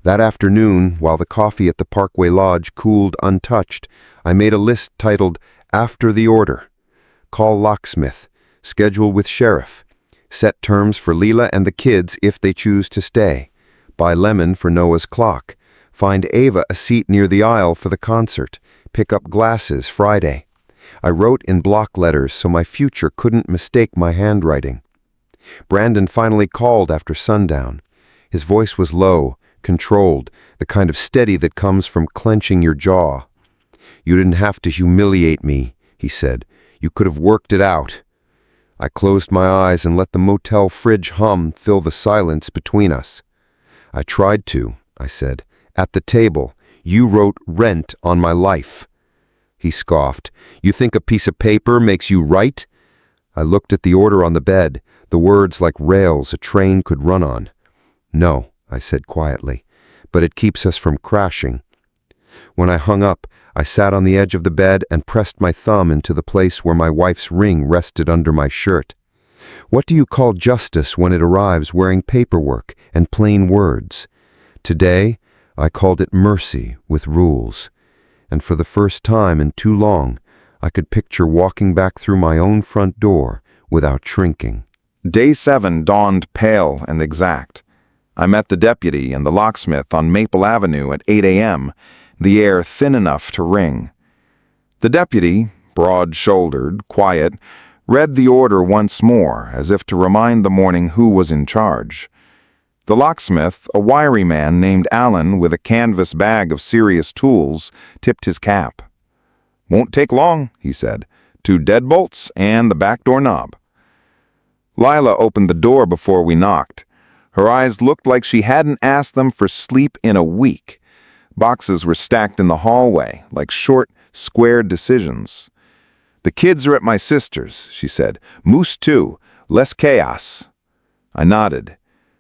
That afternoon, while the coffee at the Parkway Lodge cooled untouched, I made a list titled, "After the Order." Call locksmith. Schedule with sheriff. Set terms for Leela and the kids if they choose to stay. Buy lemon for Noah's clock. Find Ava a seat near the aisle for the concert. Pick up glasses Friday. I wrote in block letters so my future couldn't mistake my handwriting. Brandon finally called after sundown. His voice was low, controlled, the kind of steady that comes from clenching your jaw. "You didn't have to humiliate me," he said. "You could have worked it out." I closed my eyes and let the motel fridge hum fill the silence between us. "I tried to," I said. "At the table, you wrote rent on my life." He scoffed. "You think a piece of paper makes you right?" I looked at the order on the bed, the words like rails a train could run on. "No," I said quietly, "but it keeps us from crashing." When I hung up, I sat on the edge of the bed and pressed my thumb into the place where my wife's ring rested under my shirt. What do you call justice when it arrives wearing paperwork and plain words? Today, I called it mercy with rules. And for the first time in too long, I could picture walking back through my own front door without shrinking. Day 7 dawned pale and exact. I met the deputy and the locksmith on Maple Avenue at 8 a.m., the air thin enough to ring. The deputy, broad-shouldered, quiet, read the order once more, as if to remind the morning who was in charge. The locksmith, a wiry man named Allen with a canvas bag of serious tools, tipped his cap. "Won't take long," he said. "2 deadbolts and the back door knob." Lila opened the door before we knocked. Her eyes looked like she hadn't asked them for sleep in a week. Boxes were stacked in the hallway, like short, square decisions. "The kids are at my sister's," she said. "Moose too. Less chaos." I nodded.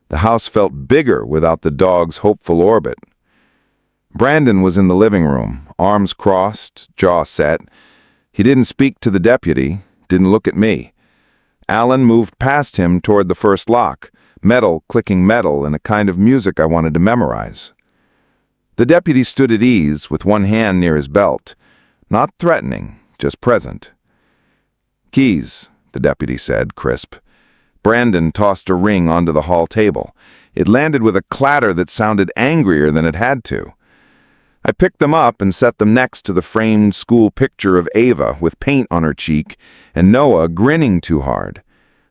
The house felt bigger without the dog's hopeful orbit. Brandon was in the living room, arms crossed, jaw set. He didn't speak to the deputy, didn't look at me. Allen moved past him toward the first lock, metal clicking metal in a kind of music I wanted to memorize. The deputy stood at ease with one hand near his belt, not threatening, just present. "Keys," the deputy said, crisp. Brandon tossed a ring onto the hall table. It landed with a clatter that sounded angrier than it had to. I picked them up and set them next to the framed school picture of Ava with paint on her cheek and Noah grinning too hard.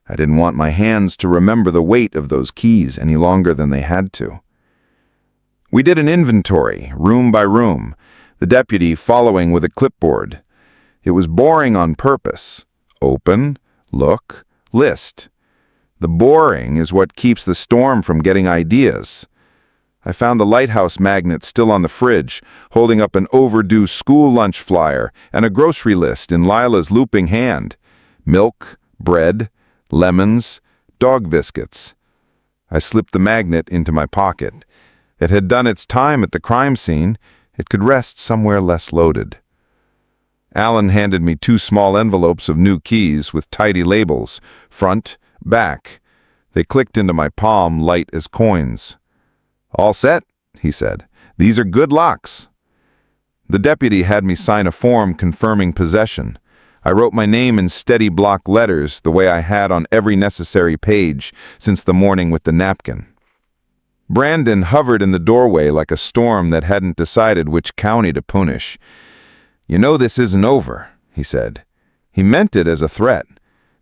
I didn't want my hands to remember the weight of those keys any longer than they had to. We did an inventory, room by room, the deputy following with a clipboard. It was boring on purpose. Open, look, list. The boring is what keeps the storm from getting ideas. I found the lighthouse magnet still on the fridge, holding up an overdue school lunch flyer and a grocery list in Lila's looping hand. Milk, bread, lemons, dog biscuits. I slipped the magnet into my pocket. It had done its time at the crime scene. It could rest somewhere less loaded. Allen handed me 2 small envelopes of new keys with tidy labels, front, back. They clicked into my palm light as coins. "All set," he said. "These are good locks." The deputy had me sign a form confirming possession. I wrote my name in steady block letters the way I had on every necessary page since the morning with the napkin. Brandon hovered in the doorway like a storm that hadn't decided which county to punish. "You know this isn't over," he said. He meant it as a threat.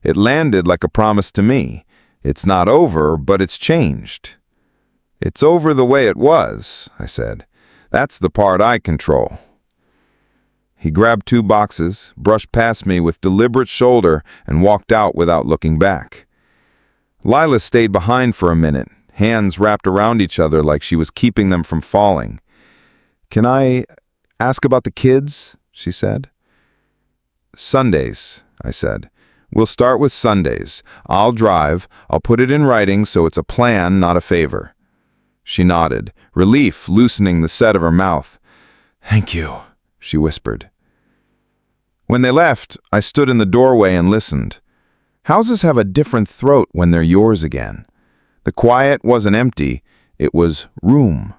It landed like a promise to me. It's not over, but it's changed. It's over the way it was, I said. That's the part I control. He grabbed 2 boxes, brushed past me with deliberate shoulder, and walked out without looking back. Lila stayed behind for a minute, hands wrapped around each other like she was keeping them from falling. "Can I ask about the kids?" she said. "Sundays," I said. "We'll start with Sundays. I'll drive. I'll put it in writing so it's a plan, not a favor." She nodded, relief loosening the set of her mouth. "Thank you," she whispered. When they left, I stood in the doorway and listened. Houses have a different throat when they're yours again. The quiet wasn't empty, it was room.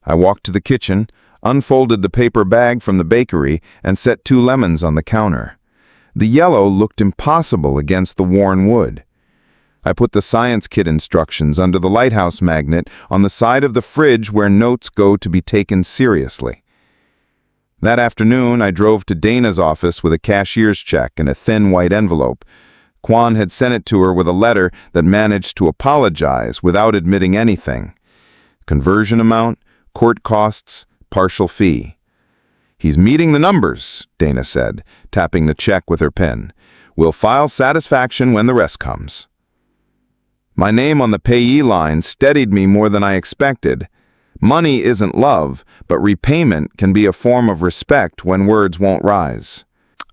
I walked to the kitchen, unfolded the paper bag from the bakery, and set 2 lemons on the counter. The yellow looked impossible against the worn wood. I put the science kit instructions under the lighthouse magnet on the side of the fridge where notes go to be taken seriously. That afternoon, I drove to Dana's office with a cashier's check and a thin white envelope. Quan had sent it to her with a letter that managed to apologize without admitting anything. Conversion amount, court costs, partial fee. "He's meeting the numbers," Dana said, tapping the check with her pen. "We'll file satisfaction when the rest comes." My name on the payee line steadied me more than I expected. Money isn't love, but repayment can be a form of respect when words won't rise.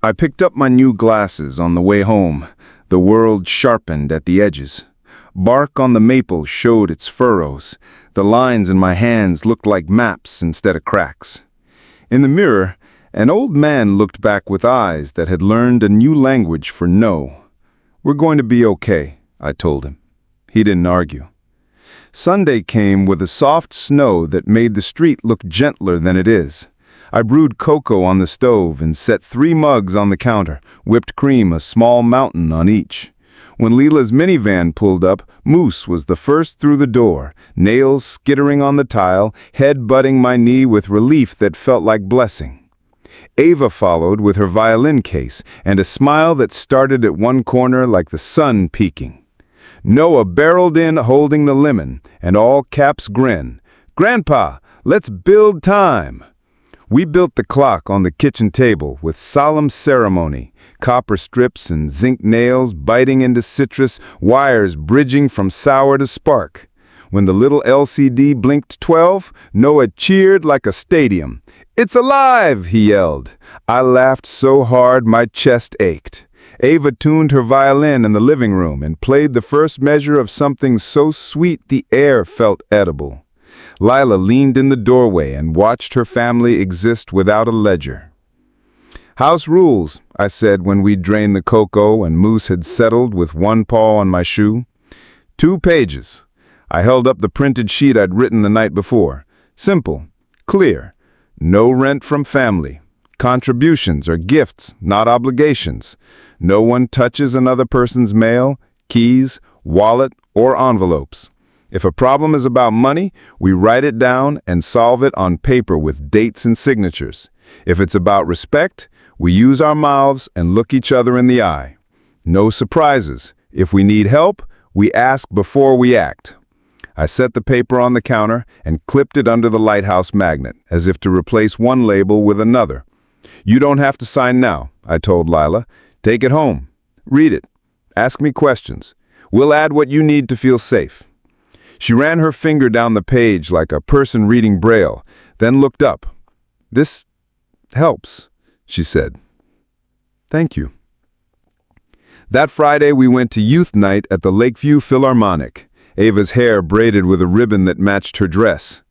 I picked up my new glasses on the way home, the world sharpened at the edges. Bark on the maple showed its furrows. The lines in my hands looked like maps instead of cracks. In the mirror, an old man looked back with eyes that had learned a new language for no. "We're going to be okay," I told him. He didn't argue. Sunday came with a soft snow that made the street look gentler than it is. I brewed cocoa on the stove and set 3 mugs on the counter, whipped cream a small mountain on each. When Leela's minivan pulled up, Moose was the first through the door, nails skittering on the tile, head butting my knee with relief that felt like blessing. Ava followed with her violin case and a smile that started at one corner like the sun peeking. Noah barreled in holding the lemon, and all caps grin. "Grandpa, let's build time." We built the clock on the kitchen table with solemn ceremony, copper strips and zinc nails biting into citrus, wires bridging from sour to spark. When the little LCD blinked 12, Noah cheered like a stadium. "It's alive!" he yelled. I laughed so hard my chest ached. Ava tuned her violin in the living room and played the first measure of something so sweet the air felt edible. Lila leaned in the doorway and watched her family exist without a ledger. "House rules," I said when we drained the cocoa and Moose had settled with one paw on my shoe. 2 pages. I held up the printed sheet I'd written the night before. Simple, clear. No rent from family. Contributions are gifts, not obligations. No one touches another person's mail, keys, wallet, or envelopes. If a problem is about money, we write it down and solve it on paper with dates and signatures. If it's about respect, we use our mouths and look each other in the eye. No surprises. If we need help, we ask before we act. I set the paper on the counter and clipped it under the lighthouse magnet, as if to replace one label with another. "You don't have to sign now," I told Lila. "Take it home. Read it. Ask me questions. We'll add what you need to feel safe." She ran her finger down the page like a person reading Braille, then looked up. "This helps," she said. "Thank you." That Friday we went to youth night at the Lakeview Philharmonic, Ava's hair braided with a ribbon that matched her dress.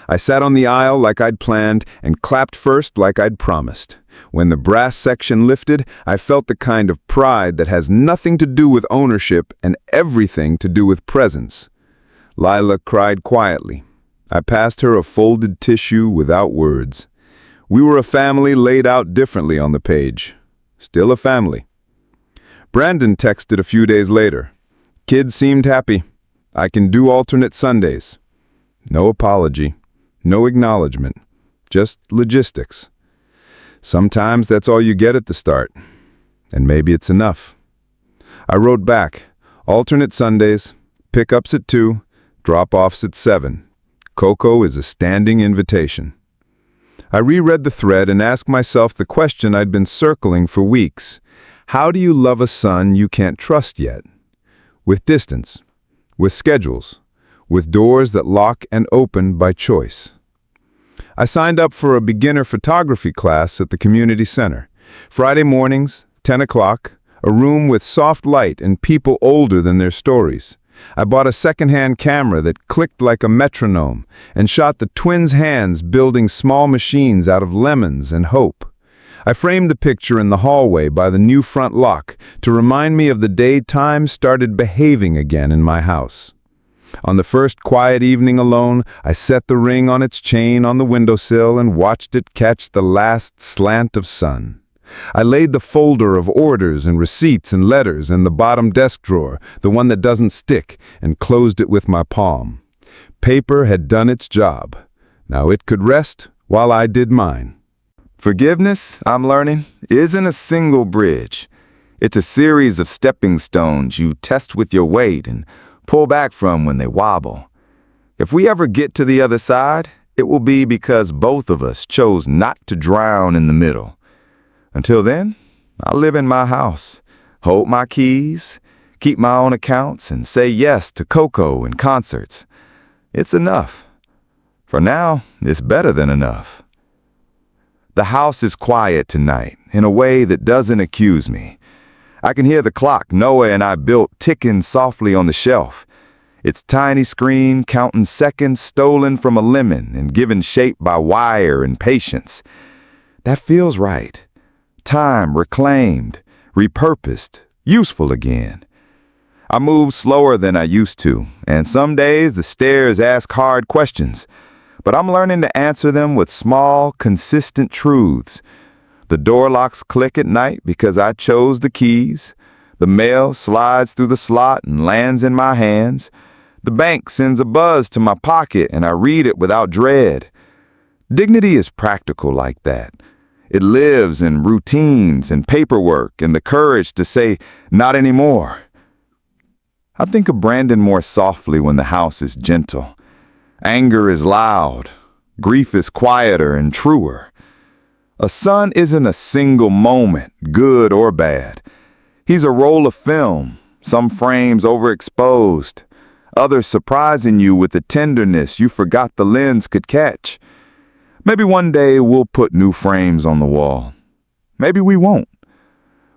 I sat on the aisle like I'd planned and clapped first like I'd promised. When the brass section lifted, I felt the kind of pride that has nothing to do with ownership and everything to do with presence. Lila cried quietly. I passed her a folded tissue without words. We were a family laid out differently on the page. Still a family. Brandon texted a few days later. "Kids seemed happy. I can do alternate Sundays." No apology. No acknowledgement, just logistics. Sometimes that's all you get at the start, and maybe it's enough. I wrote back, alternate Sundays, pickups at 2, Drop-offs at 7. Cocoa is a standing invitation. I reread the thread and asked myself the question I'd been circling for weeks. How do you love a son you can't trust yet? With distance, with schedules, with doors that lock and open by choice. I signed up for a beginner photography class at the community center. Friday mornings, 10 o'clock, a room with soft light and people older than their stories. I bought a second-hand camera that clicked like a metronome and shot the twins' hands building small machines out of lemons and hope. I framed the picture in the hallway by the new front lock to remind me of the day time started behaving again in my house. On the first quiet evening alone, I set the ring on its chain on the windowsill and watched it catch the last slant of sun. I laid the folder of orders and receipts and letters in the bottom desk drawer, the one that doesn't stick, and closed it with my palm. Paper had done its job. Now it could rest while I did mine. Forgiveness, I'm learning, isn't a single bridge. It's a series of stepping stones you test with your weight and pull back from when they wobble. If we ever get to the other side, it will be because both of us chose not to drown in the middle. Until then, I'll live in my house, hold my keys, keep my own accounts, and say yes to cocoa and concerts. It's enough. For now, it's better than enough. The house is quiet tonight in a way that doesn't accuse me. I can hear the clock Noah and I built ticking softly on the shelf. Its tiny screen counting seconds stolen from a lemon and given shape by wire and patience. That feels right. Time reclaimed, repurposed, useful again. I move slower than I used to, and some days the stairs ask hard questions, but I'm learning to answer them with small, consistent truths. The door locks click at night because I chose the keys. The mail slides through the slot and lands in my hands. The bank sends a buzz to my pocket and I read it without dread. Dignity is practical like that. It lives in routines and paperwork and the courage to say, not anymore. I think of Brandon more softly when the house is gentle. Anger is loud. Grief is quieter and truer. A son isn't a single moment, good or bad. He's a roll of film, some frames overexposed, others surprising you with the tenderness you forgot the lens could catch. Maybe one day we'll put new frames on the wall. Maybe we won't.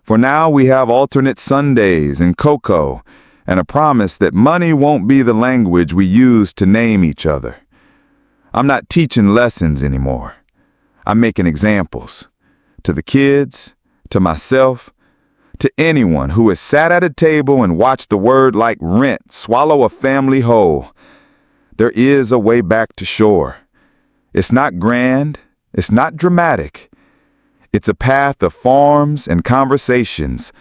For now we have alternate Sundays and cocoa and a promise that money won't be the language we use to name each other. I'm not teaching lessons anymore. I'm making examples. To the kids, to myself, to anyone who has sat at a table and watched the word like rent swallow a family whole. There is a way back to shore. It's not grand, it's not dramatic. It's a path of farms and conversations,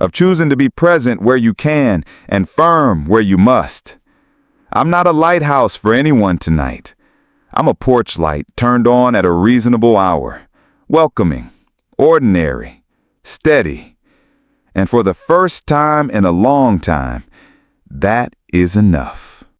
of choosing to be present where you can and firm where you must. I'm not a lighthouse for anyone tonight. I'm a porch light turned on at a reasonable hour, welcoming, ordinary, steady. And for the first time in a long time, that is enough.